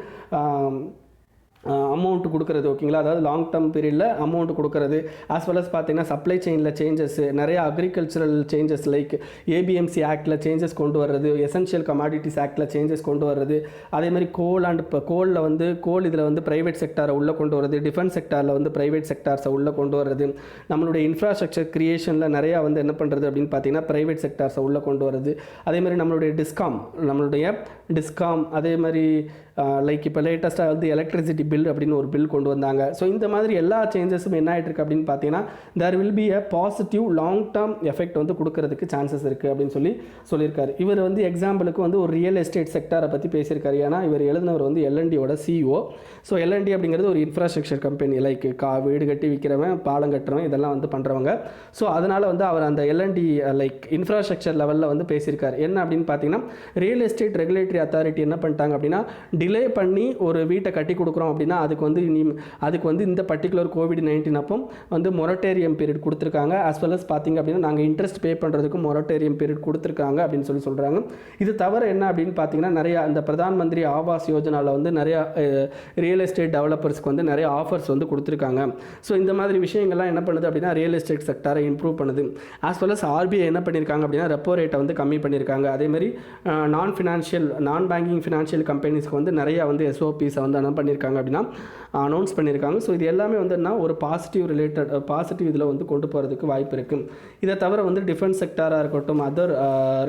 S1: அமௌண்ட் கொடுக்குறது, ஓகேங்களா. அதாவது லாங் டேர்ம் பீரியடில் அமௌண்ட் கொடுக்குறது, ஆஸ் வெல் அஸ் பார்த்தீங்கன்னா சப்ளை செயினில் சேஞ்சஸ், நிறையா அக்ரிகல்ச்சரல் சேஞ்சஸ் லைக் ABMC ஆக்டில் சேஞ்சஸ் கொண்டு வர்றது, எசென்ஷியல் கமாடிட்டிஸ் ஆக்டில் சேஞ்சஸ் கொண்டு வர்றது, அதேமாதிரி கோலில் வந்து இதில் வந்து ப்ரைவேட் செக்டாரை உள்ளே கொண்டு வர்றது, டிஃபென்ஸ் செக்டாரில் வந்து ப்ரைவேட் செக்டார்ஸை உள்ளே கொண்டு வர்றது, நம்மளுடைய இன்ஃப்ராஸ்ட்ரக்சர் கிரியேஷனில் நிறையா வந்து என்ன பண்ணுறது அப்படின்னு பார்த்தீங்கன்னா ப்ரைவேட் செக்டார்ஸை உள்ளே கொண்டு வர்றது, அதேமாதிரி நம்மளுடைய டிஸ்காம் அதே மாதிரி லைக் இப்போ லேட்டஸ்ட்டாக வந்து எலக்ட்ரிசிட்டி பில் அப்படின்னு ஒரு பில் கொண்டு வந்தாங்க. ஸோ இந்த மாதிரி எல்லா சேஞ்சஸும் என்ன ஆகிட்டு இருக்கு அப்படின்னு பார்த்தீங்கன்னா, there will be a positive long term effect வந்து கொடுக்கறதுக்கு சான்சஸ் இருக்குது அப்படின்னு சொல்லியிருக்காரு. இவர் வந்து எக்ஸாம்பிளுக்கு வந்து ஒரு ரியல் எஸ்டேட் செக்டாரை பற்றி பேசியிருக்காரு. ஏன்னா இவர் எழுதினவர் வந்து L&Dயோட CEO. ஸோ L&D அப்படிங்கிறது ஒரு இன்ஃப்ராஸ்ட்ரக்சர் கம்பெனி, லைக் வீடு கட்டி விற்கிறவன், பாலம் கட்டுறவன், இதெல்லாம் வந்து பண்ணுறவங்க. ஸோ அதனால் வந்து அவர் அந்த L&D லைக் இன்ஃப்ராஸ்ட்ரக்சர் லெவலில் வந்து பேசியிருக்காரு. என்ன அப்படின்னு பார்த்தீங்கன்னா, ரியல் எஸ்டேட் ரெகுலேட்டரி அத்தாரிட்டி என்ன பண்ணிட்டாங்க அப்படின்னா, டிலே பண்ணி ஒரு வீட்டை கட்டி கொடுக்குறோம் அப்படின்னா அதுக்கு வந்து இந்த பர்டிகுலர் COVID-19 அப்போ வந்து மொரட்டேரியம் பீரியட் கொடுத்துருக்காங்க. ஆஸ் வெல் அஸ் பார்த்தீங்க அப்படின்னா நாங்கள் இன்ட்ரெஸ்ட் பே பண்ணுறதுக்கு மொரட்டேரியம் பீரியட் கொடுத்துருக்காங்க அப்படின்னு சொல்கிறாங்க. இது தவிர என்ன அப்படின்னு பார்த்தீங்கன்னா, நிறையா அந்த பிரதான் மந்திரி ஆவாஸ் யோஜனாவில் வந்து நிறையா ரியல் எஸ்டேட் டெவலப்பர்ஸ்க்கு வந்து நிறைய ஆஃபர்ஸ் வந்து கொடுத்துருக்காங்க. ஸோ இந்த மாதிரி விஷயங்கள்லாம் என்ன பண்ணுது அப்படின்னா ரியல் எஸ்டேட் செக்டாரை இம்ப்ரூவ் பண்ணுது. ஆஸ் வெல் அஸ் RBI என்ன பண்ணியிருக்காங்க அப்படின்னா ரெப்போ ரேட்டை வந்து கம்மி பண்ணியிருக்காங்க. அதேமாதிரி நான் பேங்கிங் ஃபினான்ஷியல் கம்பெனிஸ்க்கு வந்து நிறையா வந்து SOPஸை வந்து என்ன பண்ணியிருக்காங்க அப்படின்னா அனௌன்ஸ் பண்ணியிருக்காங்க. ஸோ இது எல்லாமே வந்து என்ன ஒரு பாசிட்டிவ் இதில் வந்து கொண்டு போகிறதுக்கு வாய்ப்பு இருக்குது. இதை தவிர வந்து டிஃபென்ஸ் செக்டாராக இருக்கட்டும், அதர்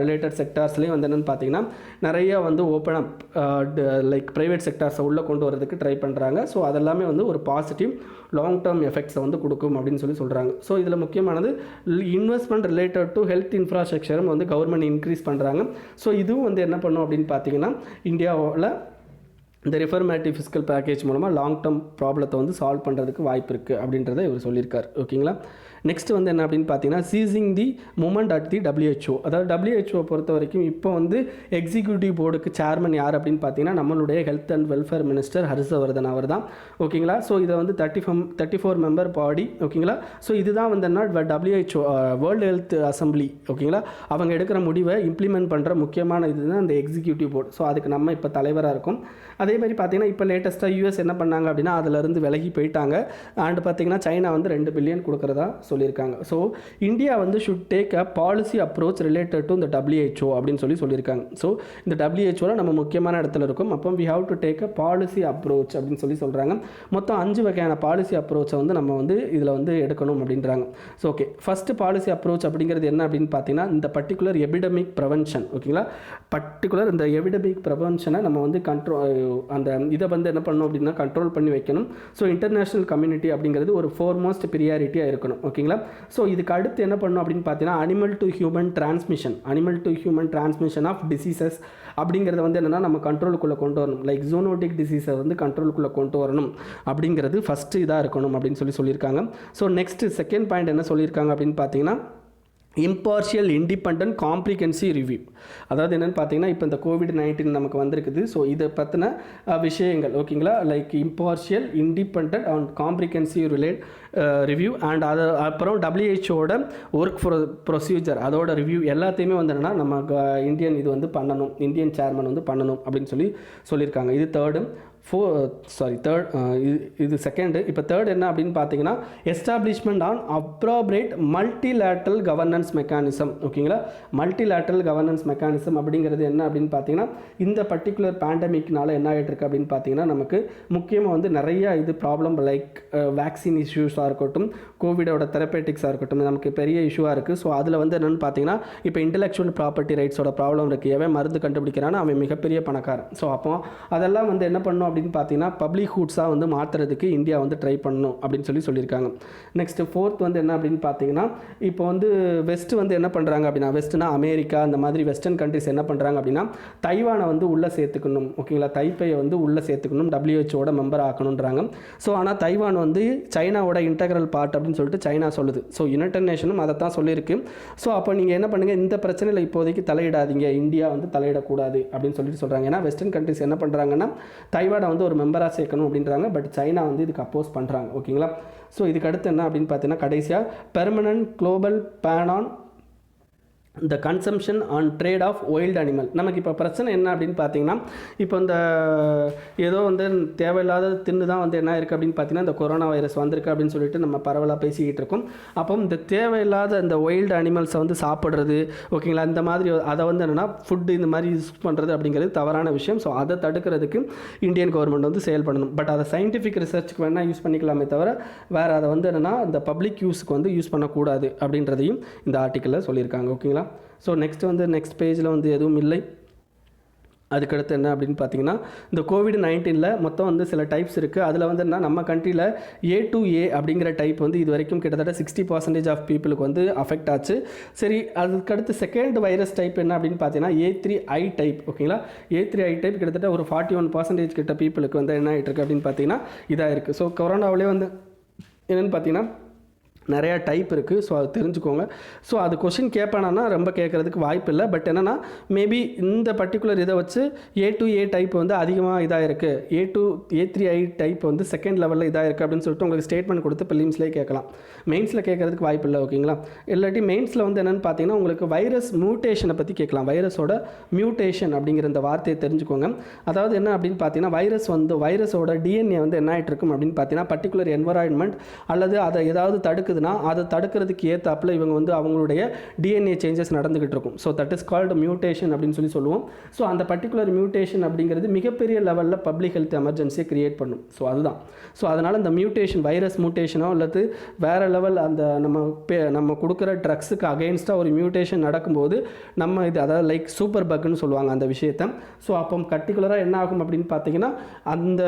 S1: ரிலேட்டட் செக்டார்ஸ்லேயும் வந்து என்னென்னு பார்த்தீங்கன்னா நிறையா வந்து ஓப்பன் அப் லைக் ப்ரைவேட் செக்டார்ஸை உள்ளே கொண்டு வரதுக்கு ட்ரை பண்ணுறாங்க. ஸோ அதெல்லாமே வந்து ஒரு பாசிட்டிவ் லாங் டேர்ம் எஃபெக்ட்ஸை வந்து கொடுக்கும் அப்படின்னு சொல்கிறாங்க. ஸோ இதில் முக்கியமானது இன்வெஸ்ட்மெண்ட் ரிலேட்டட் டு ஹெல்த் இன்ஃப்ராஸ்ட்ரக்சரும் வந்து கவர்மெண்ட் இன்க்ரீஸ் பண்ணுறாங்க. ஸோ இதுவும் வந்து என்ன பண்ணும் அப்படின்னு பார்த்தீங்கன்னா, இந்தியாவில் இந்த ரிஃபர்மேட்டிவ் ஃபிஸ்கல் பேக்கேஜ் மூலமாக லாங் டேர்ம் ப்ராப்ளத்தை வந்து சால்வ் பண்ணுறதுக்கு வாய்ப்பு இருக்குது அப்படின்றத இவர் சொல்லியிருக்கார், ஓகேங்களா. நெக்ஸ்ட் வந்து என்ன அப்படின்னு பார்த்தீங்கன்னா, seizing the moment at the WHO. அதாவது WHO பொறுத்த வரைக்கும் இப்போ வந்து எக்ஸிக்யூட்டிவ் போர்டுக்கு சேர்மன் யார் அப்படின்னு பார்த்தீங்கன்னா நம்மளுடைய health and welfare minister Harshvardhan அவர் தான், ஓகேங்களா. ஸோ இதை வந்து 34 மெம்பர் பாடி, ஓகேங்களா. ஸோ இதுதான் வந்து என்ன WHO வேர்ல்டு ஹெல்த் அசம்பிளி, ஓகேங்களா. அவங்க எடுக்கிற முடிவை இம்ப்ளிமெண்ட் பண்ணுற முக்கியமான இதுதான் அந்த எக்ஸிக்யூட்டிவ் போர்டு. ஸோ அதுக்கு நம்ம இப்போ தலைவராக இருக்கும். அதே
S2: மாதிரி பார்த்தீங்கன்னா இப்போ லேட்டஸ்ட்டாக யூஎஸ் என்ன பண்ணாங்க அப்படின்னா அதிலிருந்து விலகி போயிட்டாங்க. அண்ட் பார்த்தீங்கன்னா சைனா வந்து $2 பில்லியன் கொடுக்குறதா சொல்லியிருக்காங்க. ஸோ இந்தியா வந்து should take a policy approach related to இந்த WHO அப்படின்னு சொல்லியிருக்காங்க. ஸோ இந்த WHOவில் நம்ம முக்கியமான இடத்துல இருக்கும். அப்போ we have to take a policy approach அப்படின்னு சொல்கிறாங்க. மொத்தம் 5 வகையான பாலிசி அப்ரோச்சை வந்து நம்ம வந்து இதில் வந்து எடுக்கணும் அப்படின்றாங்க. So okay, first policy approach அப்படிங்கிறது என்ன அப்படின்னு பார்த்தீங்கன்னா இந்த பர்டிகுலர் எபிடமிக் ப்ரிவென்ஷன். ஓகேங்களா, பர்டிகுலர் இந்த எபிடமிக் ப்ரிவென்ஷனை நம்ம வந்து அந்த இதை வந்து என்ன பண்ணணும் அப்படின்னா கண்ட்ரோல் பண்ணி வைக்கணும். ஸோ இன்டர்நேஷ்னல் கம்யூனிட்டி அப்படிங்கிறது ஒரு ஃபோர்மோஸ்ட் ப்ரியாரிட்டியாக இருக்கணும். ஓகேங்களா, ஸோ இதுக்கு அடுத்து என்ன பண்ணணும் அப்படின்னு பார்த்தீங்கன்னா animal to human transmission of diseases அப்படிங்கிறத வந்து என்னென்னா நம்ம கண்ட்ரோலுக்குள்ளே கொண்டு வரணும். லைக் ஜூனோட்டிக் டிசீஸை வந்து கண்ட்ரோலுக்குள்ளே கொண்டு வரணும் அப்படிங்கிறது ஃபஸ்ட்டு இதாக இருக்கணும் அப்படின்னு சொல்லியிருக்காங்க. ஸோ நெக்ஸ்ட்டு செகண்ட் பாயிண்ட் என்ன சொல்லியிருக்காங்க அப்படின்னு பார்த்தீங்கன்னா இம்பார்ஷியல் இண்டிபெண்டன்ட் காம்ப்ரிஹென்சிவ் ரிவ்யூ. அதாவது என்னென்னு பார்த்தீங்கன்னா இப்போ இந்த COVID-19 நமக்கு வந்திருக்குது. ஸோ இதை பற்றின விஷயங்கள் ஓகேங்களா, like impartial independent and comprehensive review and அது அப்புறம் WHO ஒர்க் ப்ரொசீஜர் அதோட ரிவ்யூ எல்லாத்தையுமே வந்து என்னென்னா நம்ம இந்தியன் இது வந்து பண்ணணும், இந்தியன் சேர்மன் வந்து பண்ணணும் அப்படின்னு சொல்லியிருக்காங்க. இது தேர்டு. இது செகண்டு. இப்போ தேர்ட் என்ன அப்படின்னு பார்த்தீங்கன்னா establishment on appropriate multilateral governance mechanism. ஓகேங்களா, மல்டிலேட்ரல் கவர்னன்ஸ் மெக்கானிசம் அப்படிங்கிறது என்ன அப்படின்னு பார்த்தீங்கன்னா இந்த பர்டிகுலர் பேண்டமிக்னால என்ன ஆகிட்டு இருக்கு அப்படின்னு பார்த்தீங்கன்னா நமக்கு முக்கியமாக வந்து நிறைய இது ப்ராப்ளம் லைக் வேக்சின் இஷ்யூஸாக இருக்கட்டும், கோவிடோட தெரப்பேட்டிக்ஸாக இருக்கட்டும், நமக்கு பெரிய இஷ்யூவாக இருக்குது. ஸோ அதில் வந்து என்னென்னு பார்த்தீங்கன்னா இப்போ இன்டெலெக்சுவல் ப்ராப்பர்ட்டி ரைட்ஸோட ப்ராப்ளம் இருக்குது. எவன் மருந்து கண்டுபிடிக்கிறான்னு அவன் மிகப்பெரிய பணக்காரன். ஸோ அப்போ அதெல்லாம் வந்து என்ன பண்ணணும் அப்படின்னு பார்த்தீங்கன்னா பப்ளிக் ஹூட்ஸாக வந்து மாற்றுறதுக்கு இந்தியா வந்து ட்ரை பண்ணணும் அப்படின்னு சொல்லியிருக்காங்க. நெக்ஸ்ட் ஃபோர்த் வந்து என்ன அப்படின்னு பார்த்தீங்கன்னா இப்போ வந்து வெஸ்ட் வந்து என்ன பண்ணுறாங்க அப்படின்னா வெஸ்ட்னா அமெரிக்கா அந்த மாதிரி வெஸ்டர்ன் கண்ட்ரிஸ் என்ன பண்ணுறாங்க அப்படின்னா தைவானை வந்து உள்ளே சேர்த்துக்கணும். ஓகேங்களா, தைப்பையை வந்து உள்ளே சேர்த்துக்கணும், WHO மெம்பர் ஆக்கணுன்றாங்க. ஸோ ஆனால் தைவான் வந்து சைனாவோட இன்டெக்ரல் பார்ட் அப்படின்னு சொல்லிட்டு சைனா சொல்லுது. ஸோ யுனைடெட் நேஷனும் அதை தான் சொல்லியிருக்கு. ஸோ அப்போ நீங்கள் என்ன பண்ணுங்கள், இந்த பிரச்சனையில் இப்போதைக்கு தலையிடாதீங்க, இந்தியா வந்து தலையிடக்கூடாது அப்படின்னு சொல்கிறாங்க. ஏன்னா வெஸ்டர்ன் கண்ட்ரிஸ் என்ன பண்ணுறாங்கன்னா தைவானை வந்து ஒரு மெம்பராக சேர்க்கணும் அப்படின்றாங்க. பட் சைனா வந்து இதுக்கு அப்போஸ் பண்ணுறாங்க. ஓகேங்களா, ஸோ இதுக்கு அடுத்து என்ன அப்படின்னு பார்த்தீங்கன்னா கடைசியாக permanent global ban on the consumption on trade of wild animal. நமக்கு இப்போ பிரச்சனை என்ன அப்படின்னு பார்த்தீங்கன்னா இப்போ இந்த ஏதோ வந்து தேவையில்லாத தின்னு தான் வந்து என்ன இருக்குது அப்படின்னு பார்த்தீங்கன்னா இந்த கொரோனா வைரஸ் வந்திருக்கு அப்படின்னு சொல்லிட்டு நம்ம பரவலாக பேசிக்கிட்டு இருக்கோம். அப்போ இந்த தேவையில்லாத இந்த ஒயில்டு அனிமல்ஸை வந்து சாப்பிட்றது ஓகேங்களா, இந்த மாதிரி அதை வந்து என்னென்னா ஃபுட்டு இந்த மாதிரி யூஸ் பண்ணுறது அப்படிங்கிறது தவறான விஷயம். ஸோ அதை தடுக்கிறதுக்கு இந்தியன் கவர்மெண்ட் வந்து செயல்படணும். பட் அதை சயின்டிஃபிக் ரிசர்ச்சுக்கு வேணால் யூஸ் பண்ணிக்கலாமே தவிர வேறு அதை வந்து என்னென்னா இந்த பப்ளிக் யூஸுக்கு வந்து யூஸ் பண்ணக்கூடாது அப்படின்றதையும் இந்த ஆர்டிக்கலில் சொல்லியிருக்காங்க. ஓகேங்களா, ஸோ நெக்ஸ்ட் பேஜில் வந்து எதுவும் இல்லை. அதுக்கடுத்து என்ன அப்படின்னு பார்த்தீங்கன்னா இந்த COVID-19 மொத்தம் வந்து சில டைப்ஸ் இருக்குது. அதில் வந்து என்ன நம்ம கண்ட்ரியில் A2A அப்படிங்கிற டைப் வந்து இது வரைக்கும் கிட்டத்தட்ட 60% ஆஃப் பீப்புளுக்கு வந்து அஃபெக்ட் ஆச்சு. சரி, அதுக்கடுத்து செகண்ட் வைரஸ் டைப் என்ன அப்படின்னு பார்த்தீங்கன்னா A3I டைப். ஓகேங்களா, A3I டைப் கிட்டத்தட்ட ஒரு 41% கிட்ட பீப்புளுக்கு வந்து என்ன ஆகிட்டு இருக்குது அப்படின்னு பார்த்தீங்கன்னா இதாக இருக்குது. ஸோ கொரோனாவிலே வந்து என்னென்னு பார்த்தீங்கன்னா நிறையா டைப் இருக்குது. ஸோ அது தெரிஞ்சுக்கோங்க. ஸோ அது கொஷின் கேட்பானா ரொம்ப கேட்குறதுக்கு வாய்ப்பு இல்லை. பட் என்னென்னா மேபி இந்த பர்டிகுலர் இதை வச்சு A2A டைப் வந்து அதிகமாக இதாக இருக்குது, A3I டைப் வந்து செகண்ட் லெவலில் இதாக இருக்குது அப்படின்னு சொல்லிட்டு உங்களுக்கு ஸ்டேட்மெண்ட் கொடுத்து ப்ரிலிம்ஸ்லேயே கேட்கலாம். மெயின்ஸில் கேட்குறதுக்கு வாய்ப்பு இல்லை. ஓகேங்களா, இல்லாட்டி மெயின்ஸில் வந்து என்னென்னு பார்த்தீங்கன்னா உங்களுக்கு வைரஸ் மியூட்டேஷனை பற்றி கேட்கலாம். வைரஸோட மியூட்டேஷன் அப்படிங்கிற இந்த வார்த்தையை தெரிஞ்சுக்கோங்க. அதாவது என்ன அப்படின்னு பார்த்தீங்கன்னா வைரஸோட DNA வந்து என்ன ஆகிட்டு இருக்கும் அப்படின்னு பார்த்தீங்கன்னா பர்டிகுலர் என்வரான்மெண்ட் அல்லது அதை ஏதாவது தடுக்குது அதை தடுக்கிறதுக்கு ஏற்றாப்புல இவங்க வந்து அவங்களுடைய DNA சேஞ்சஸ் நடந்துகிட்டு இருக்கும். So that is called mutation அப்படின்னு சொல்லுவோம். ஸோ அந்த பர்டிகுலர் மியூட்டேஷன் அப்படிங்கிறது மிகப்பெரிய லெவலில் பப்ளிக் ஹெல்த் எமர்ஜென்சியை கிரியேட் பண்ணும். ஸோ அதுதான். ஸோ அதனால் இந்த மியூட்டேஷன் வைரஸ் மியூட்டேஷனோ அல்லது வேறு லெவல் அந்த நம்ம கொடுக்குற ட்ரக்ஸுக்கு அகெயின்ஸ்டாக ஒரு மியூட்டேஷன் நடக்கும்போது நம்ம இது அதாவது லைக் சூப்பர் பக்குன்னு சொல்லுவாங்க அந்த விஷயத்தை. ஸோ அப்போ பர்டிகுலராக என்ன ஆகும் அப்படின்னு பார்த்தீங்கன்னா அந்த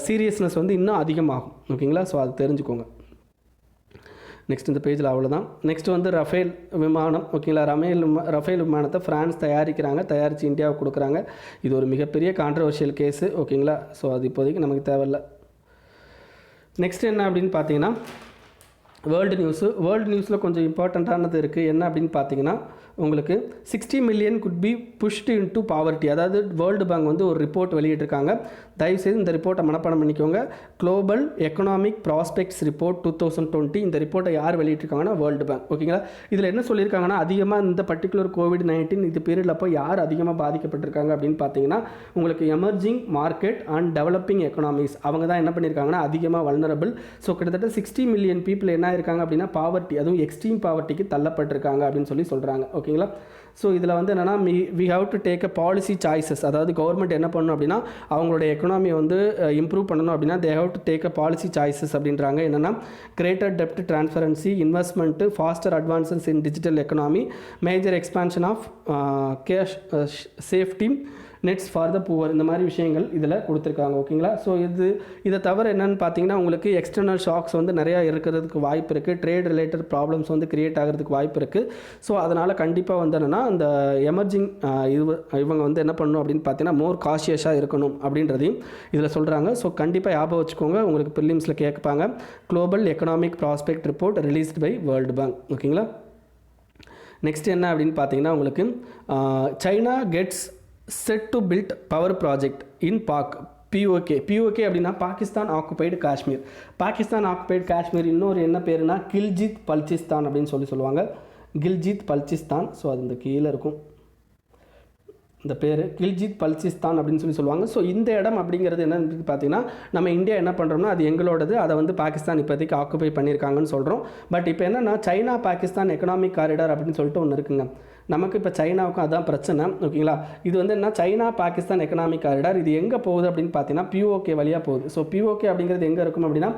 S2: சீரியஸ்னஸ் வந்து இன்னும் அதிகமாகும். ஓகேங்களா, ஸோ அது தெரிஞ்சுக்கோங்க. நெக்ஸ்ட் இந்த பேஜில் அவ்வளோதான். நெக்ஸ்ட் வந்து ரஃபேல் விமானம். ஓகேங்களா, ரஃபேல் விமானத்தை ஃப்ரான்ஸ் தயாரித்து இந்தியாவுக்கு கொடுக்குறாங்க. இது ஒரு மிகப்பெரிய கான்ட்ரவர்ஷியல் கேஸு. ஓகேங்களா, ஸோ அது இப்போதைக்கு நமக்கு தேவையில்லை. நெக்ஸ்ட் என்ன அப்படின்னு பார்த்தீங்கன்னா வேர்ல்டு நியூஸில் கொஞ்சம் இம்பார்ட்டண்ட்டானது இருக்குது. என்ன அப்படின்னு பார்த்தீங்கன்னா உங்களுக்கு 60 million could be pushed into poverty. அதாவது வேர்ல்டு பேங்க் வந்து ஒரு ரிப்போர்ட் வெளியிட்டிருக்காங்க. தயவுசெய்து இந்த ரிப்போர்ட்டை மனப்பாடம் பண்ணிக்கோங்க. Global economic prospects report 2020. இந்த ரிப்போர்ட்டை யார் வெளியிட்டிருக்காங்கன்னா வேர்ல்டு பேங்க். ஓகேங்களா, இதில் என்ன சொல்லியிருக்காங்கன்னா அதிகமாக இந்த பர்டிகுலர் கோவிட்-19 இது பீரியடில் அப்போ யார் அதிகமாக பாதிக்கப்பட்டிருக்காங்க அப்படின்னு பார்த்தீங்கன்னா உங்களுக்கு emerging market and developing economics அவங்க தான் என்ன பண்ணியிருக்காங்கன்னா அதிகமாக வல்னரபிள். ஸோ கிட்டத்தட்ட 60 மில்லியன் பீப்புள் என்ன இருக்காங்க அப்படின்னா பாவர்ட்டி, அதுவும் எக்ஸ்ட்ரீம் பாவர்ட்டிக்கு தள்ளப்பட்டிருக்காங்க அப்படின்னு சொல்கிறாங்க. ஓகேங்களா, ஸோ இதில் வந்து என்னென்னா we have to take a policy choices. அதாவது கவர்மெண்ட் என்ன பண்ணணும் அப்படின்னா அவங்களுடைய எக்கனாமியை வந்து இம்ப்ரூவ் பண்ணணும் அப்படின்னா they have to take a policy choices அப்படின்றாங்க. என்னென்னா கிரேட்டர் டெப்ட் transparency, investment, faster advances in digital economy, major expansion of cash safety nets for the poor, இந்த மாதிரி விஷயங்கள் இதில் கொடுத்துருக்காங்க. ஓகேங்களா, ஸோ இதை தவிர என்னென்னு பார்த்தீங்கன்னா உங்களுக்கு எக்ஸ்டர்னல் ஷாக்ஸ் வந்து நிறையா இருக்கிறதுக்கு வாய்ப்பு இருக்குது. ட்ரேட் ரிலேட்டட் ப்ராப்ளம்ஸ் வந்து கிரியேட் ஆகிறதுக்கு வாய்ப்பு இருக்குது. ஸோ அதனால் கண்டிப்பாக வந்து என்னென்னா இந்த எமர்ஜிங் இவங்க வந்து என்ன பண்ணணும் அப்படின்னு பார்த்தீங்கன்னா மோர் காஷியஸாக இருக்கணும் அப்படின்றதையும் இதில் சொல்கிறாங்க. ஸோ கண்டிப்பாக ஞாபகம் வச்சுக்கோங்க, உங்களுக்கு ப்ரிலிம்ஸில் கேட்பாங்க. Global economic prospect report released by world bank. ஓகேங்களா, நெக்ஸ்ட் என்ன அப்படின்னு பார்த்தீங்கன்னா உங்களுக்கு China gets set to build power project in PoK அப்படின்னா பாகிஸ்தான் ஆக்குபைடு காஷ்மீர். பாகிஸ்தான் ஆக்குபைடு காஷ்மீர் இன்னொரு என்ன பேருனா கில்ஜித் பல்சிஸ்தான் அப்படின்னு சொல்லுவாங்க. கில்ஜித் பல்சிஸ்தான். ஸோ அது இந்த கீழே இருக்கும் இந்த பேர் கில்ஜித் பல்சிஸ்தான் அப்படின்னு சொல்லுவாங்க. ஸோ இந்த இடம் அப்படிங்கிறது என்னன்னு பார்த்தீங்கன்னா நம்ம இந்தியா என்ன பண்ணுறோம்னா அது எங்களோடது, அதை வந்து பாகிஸ்தான் இப்போதைக்கு ஆக்குபை பண்ணியிருக்காங்கன்னு சொல்கிறோம். பட் இப்போ என்னென்னா சைனா பாகிஸ்தான் எக்கனாமிக் காரிடார் அப்படின்னு சொல்லிட்டு ஒன்று இருக்குங்க. நமக்கு இப்போ சைனாவுக்கும் அதுதான் பிரச்சனை. ஓகேங்களா, இது வந்து என்ன சைனா பாகிஸ்தான் எக்கனாமிக் காரிடார், இது எங்கே போகுது அப்படின்னு பார்த்தீங்கன்னா பிஓகே வழியாக போகுது. ஸோ பிஓகே அப்படிங்கிறது எங்கே இருக்கும் அப்படின்னா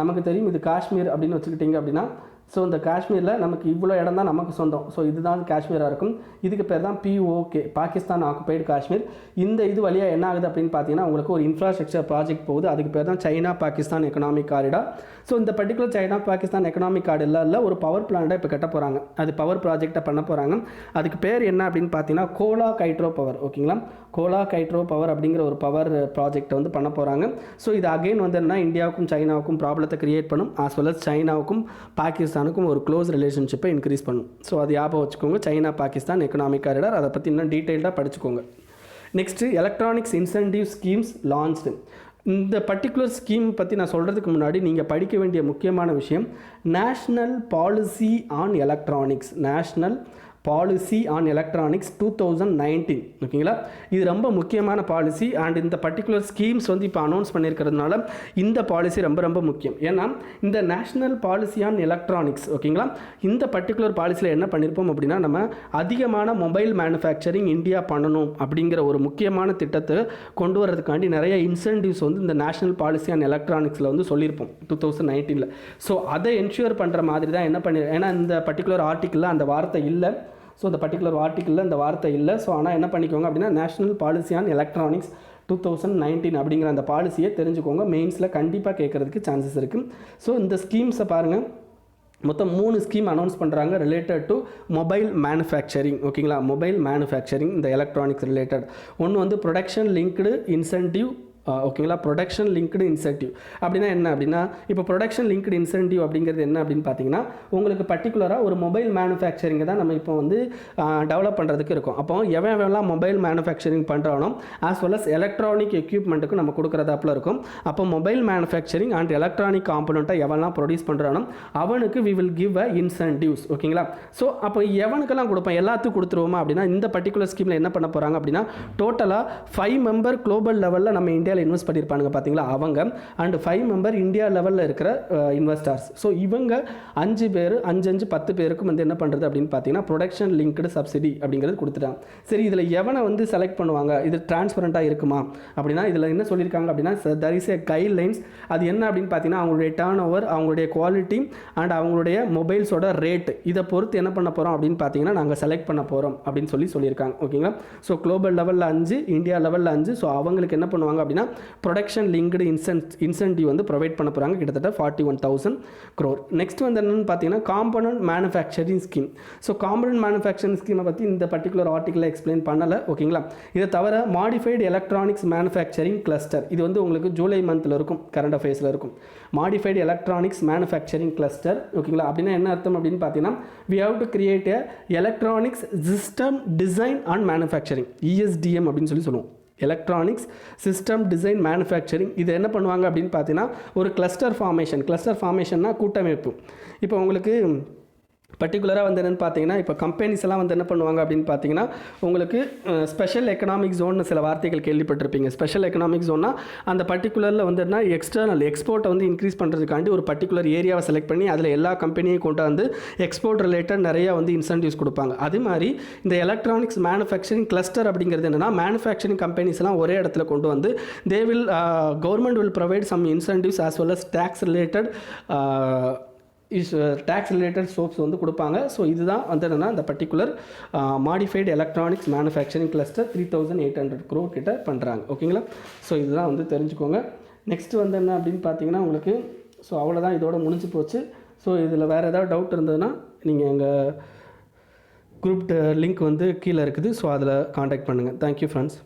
S2: நமக்கு தெரியும் இது காஷ்மீர் அப்படின்னு வச்சுக்கிட்டிங்க அப்படின்னா ஸோ இந்த காஷ்மீரில் நமக்கு இவ்வளோ இடம் தான் நமக்கு சொந்தம். ஸோ இதுதான் காஷ்மீராக இருக்கும். இதுக்கு பேர் தான் பிஓகே, பாகிஸ்தான் ஆக்குபைடு காஷ்மீர். இந்த இது வழியாக என்ன ஆகுது அப்படின்னு பார்த்தீங்கன்னா உங்களுக்கு ஒரு இன்ஃப்ராஸ்ட்ரக்சர் ப்ராஜெக்ட் போகுது. அதுக்கு பேர் தான் China Pakistan economic corridor. So இந்த பர்டிகுலர் சைனா பாகிஸ்தான் எக்கனாமிக் காரிடாரில் ஒரு பவர் பிளான்ட்டை இப்போ கட்ட போகிறாங்க. அது பவர் ப்ராஜெக்டை பண்ண போகிறாங்க. அதுக்கு பேர் என்ன அப்படின்னு பார்த்தீங்கன்னா கோலா கைட்ரோ பவர். ஓகேங்களா, கோலா கைட்ரோ பவர் அப்படிங்கிற ஒரு பவர் ப்ராஜெக்டை வந்து பண்ண போகிறாங்க. ஸோ இது அகைன் வந்து என்ன இந்தியாவுக்கும் சைனாவுக்கும் ப்ராப்ளத்தை கிரியேட் பண்ணும். ஆஸ் வெல் அஸ் சைனாவுக்கும் பாகிஸ்தானுக்கும் ஒரு க்ளோஸ் ரிலேஷன்ஷிப்பை இன்க்ரீஸ் பண்ணும். ஸோ அது ஞாபகம் வச்சுக்கோங்க, சைனா பாகிஸ்தான் எக்கனாமிக் காரிடார். அதை பற்றி இன்னும் டீட்டெயில்டாக படிச்சுக்கோங்க. Next electronics incentive schemes launched. இந்த பர்டிகுலர் ஸ்கீம் பற்றி நான் சொல்கிறதுக்கு முன்னாடி நீங்கள் படிக்க வேண்டிய முக்கியமான விஷயம் national policy on electronics. National policy on electronics 2019. ஓகேங்களா, இது ரொம்ப முக்கியமான பாலிசி. அண்ட் இந்த பர்டிகுலர் ஸ்கீம்ஸ் வந்து இப்போ அனௌன்ஸ் பண்ணியிருக்கிறதுனால இந்த பாலிசி ரொம்ப ரொம்ப முக்கியம். ஏன்னா இந்த நேஷ்னல் பாலிசி ஆன் எலக்ட்ரானிக்ஸ் ஓகேங்களா, இந்த பர்டிகுலர் பாலிசியில் என்ன பண்ணியிருப்போம் அப்படின்னா நம்ம அதிகமான மொபைல் மேனுஃபேக்சரிங் இந்தியா பண்ணணும் அப்படிங்கிற ஒரு முக்கியமான திட்டத்தை கொண்டு வரதுக்காண்டி நிறைய இன்சென்டிவ்ஸ் வந்து இந்த நேஷ்னல் பாலிசி ஆன் எலக்ட்ரானிக்ஸில் வந்து சொல்லியிருப்போம் 2019. ஸோ அதை என்ஷூர் பண்ணுற மாதிரி தான் என்ன பண்ணி, ஏன்னா இந்த பர்டிகுலர் ஆர்டிக்கிளில் அந்த வார்த்தை இல்லை. ஸோ இந்த பர்டிகுலர் ஆர்டிக்கிளில் இந்த வார்த்தை இல்லை. ஸோ ஆனால் என்ன பண்ணிக்கோங்க அப்படின்னா நேஷ்னல் பாலிசி ஆன் எலக்ட்ரானிக்ஸ் 2019 அப்படிங்கிற அந்த பாலிசியை தெரிஞ்சுக்கோங்க. மெயின்ஸில் கண்டிப்பாக கேட்குறதுக்கு சான்சஸ் இருக்குது. ஸோ இந்த ஸ்கீம்ஸை பாருங்கள், மொத்தம் 3 ஸ்கீம் அனௌன்ஸ் பண்ணுறாங்க ரிலேட்டட் டு மொபைல் மேனுஃபேக்சரிங். ஓகேங்களா, மொபைல் மேனுஃபேக்சரிங் இந்த எலக்ட்ரானிக்ஸ் ரிலேட்டட். ஒன்று வந்து ப்ரொடக்ஷன் லிங்க்டு இன்சென்டிவ். ஓகேங்களா, ப்ரொடக்ஷன் லிங்க்டு இன்சென்டிவ் அப்படின்னா என்ன அப்படின்னா இப்போ ப்ரொடக்ஷன் லிங்க்டு இன்சென்டிவ் அப்படிங்கிறது என்ன அப்படின்னு பார்த்தீங்கன்னா உங்களுக்கு பர்டிகுலராக ஒரு மொபைல் மேனுஃபேக்சரிங்கை தான் நம்ம இப்போ வந்து டெவலப் பண்ணுறதுக்கு இருக்கும். அப்போ எவெல்லாம் மொபைல் மேனுஃபேக்சரிங் பண்ணுறானோ ஆஸ் வெல் அஸ் எலக்ட்ரானிக் எக்யூப்மெண்ட்டுக்கு நம்ம கொடுக்குறதாப்பில் இருக்கும். அப்போ மொபைல் மேனுஃபேக்சரிங் அண்ட் எலக்ட்ரானிக் காம்பனண்ட்டை எவெல்லாம் ப்ரொடியூஸ் பண்ணுறானோ அவனுக்கு we will give a incentives. ஓகேங்களா, ஸோ அப்போ எவனுக்கெல்லாம் கொடுப்போம், எல்லாத்துக்கும் கொடுத்துருவோமா அப்படின்னா இந்த பர்டிகுலர் ஸ்கீமில் என்ன பண்ண போகிறாங்க அப்படின்னா டோட்டலாக 5 மெம்பர் குளோபல் லெவலில் நம்ம இந்தியாவில் இன்வெஸ்ட் பண்ணியிருப்பாங்க பார்த்தீங்களா அவங்க, அண்ட் 5 மெம்பர் இந்தியா லெவலில் இருக்கிற இன்வெஸ்டர்ஸ். ஸோ இவங்க 5 பேர் 5 பேருக்கும் வந்து என்ன பண்ணுறது அப்படின்னு பார்த்தீங்கன்னா ப்ரொடக்ஷன் லிங்க்டு சப்சிடி அப்படிங்கிறது கொடுத்துட்டாங்க. சரி, இதில் எவனை வந்து செலக்ட் பண்ணுவாங்க, இது டிரான்ஸ்பரண்ட்டாக இருக்குமா அப்படின்னா இதில் என்ன சொல்லியிருக்காங்க அப்படின்னா there is a guidelines. அது என்ன அப்படின்னு பார்த்தீங்கன்னா அவங்களுடைய டர்ன் ஓவர், அவங்களுடைய குவாலிட்டி அண்ட் அவங்களுடைய மொபைல்ஸோட ரேட், இதை பொறுத்து என்ன பண்ண போகிறோம் அப்படின்னு பார்த்தீங்கன்னா நாங்கள் செலக்ட் பண்ண போகிறோம் அப்படின்னு சொல்லியிருக்காங்க. ஓகேங்களா, ஸோ குளோபல் லெவலில் 5, இந்தியா லெவலில் 5. ஸோ அவங்களுக்கு என்ன பண்ணுவாங்க அப்படின்னா பார்த்தீங்கன்னா ப்ரொடக்ஷன் லிங்க்டு இன்சென்டிவ் வந்து ப்ரொவைட் பண்ண போகிறாங்க, கிட்டத்தட்ட 41,000 crore. நெக்ஸ்ட் வந்து என்னென்னு பார்த்தீங்கன்னா component manufacturing scheme. So component manufacturing ஸ்கீமை பற்றி இந்த பர்டிகுலர் ஆர்டிக்கலில் எக்ஸ்பிளைன் பண்ணலை, ஓகேங்களா. இதை தவிர மாடிஃபைடு எலக்ட்ரானிக்ஸ் மேனுஃபேக்சரிங் கிளஸ்டர், இது வந்து உங்களுக்கு ஜூலை மந்தில் இருக்கும், கரண்ட் அஃபேர்ஸில் இருக்கும். மாடிஃபைடு எலக்ட்ரானிக்ஸ் மேனுஃபேக்சரிங் கிளஸ்டர், ஓகேங்களா. அப்படின்னா என்ன அர்த்தம் அப்படின்னு பார்த்தீங்கன்னா we have to create a electronics system design and manufacturing, ESDM அப்படின்னு சொல்லுவோம். Electronics system design manufacturing. இது என்ன பண்ணுவாங்க அப்படின்னு பார்த்தீங்கன்னா ஒரு கிளஸ்டர் ஃபார்மேஷன்னா கூட்டமைப்பு. இப்போ உங்களுக்கு பர்டிகுலராக வந்து என்னென்னு பார்த்தீங்கன்னா இப்போ கம்பெனிஸ் எல்லாம் வந்து என்ன பண்ணுவாங்க அப்படின்னு பார்த்தீங்கன்னா உங்களுக்கு ஸ்பெஷல் எக்கனாமிக் ஜோன்னு சில வார்த்தைகள் கேள்விப்பட்டிருப்பீங்க. ஸ்பெஷல் எக்கனாமிக் ஜோன்னா அந்த பர்டிகுலரில் வந்து என்ன எக்ஸ்டர்னல் எக்ஸ்போர்ட்டை வந்து இன்க்ரீஸ் பண்ணுறதுக்காண்டி ஒரு பர்டிகுலர் ஏரியாவை செலக்ட் பண்ணி அதில் எல்லா கம்பெனியும் கொண்டு வந்து எக்ஸ்போர்ட் ரிலேட்டட் நிறையா வந்து இன்சென்டிவ்ஸ் கொடுப்பாங்க. அது மாதிரி இந்த எலக்ட்ரானிக்ஸ் மேனுஃபேக்சரிங் கிளஸ்டர் அப்படிங்கிறது என்னென்னா மேனுஃபேக்சரிங் கம்பெனிஸ் எல்லாம் ஒரே இடத்துல கொண்டு வந்து government will provide some incentives as well as tax related sops வந்து கொடுப்பாங்க. ஸோ இதுதான் வந்து என்னென்னா இந்த particular modified electronics manufacturing cluster 3,800 crore கிட்ட பண்ணுறாங்க, ஓகேங்களா. ஸோ இதுதான் வந்து தெரிஞ்சுக்கோங்க. நெக்ஸ்ட் வந்து என்ன அப்படின்னு பார்த்தீங்கன்னா உங்களுக்கு ஸோ அவ்வளோதான், இதோட முடிஞ்சு போச்சு. ஸோ இதில் வேறு ஏதாவது டவுட் இருந்ததுன்னா நீங்கள் எங்கள் குரூப் லிங்க் வந்து கீழே இருக்குது, ஸோ அதில் காண்டாக்ட் பண்ணுங்கள். Thank you friends.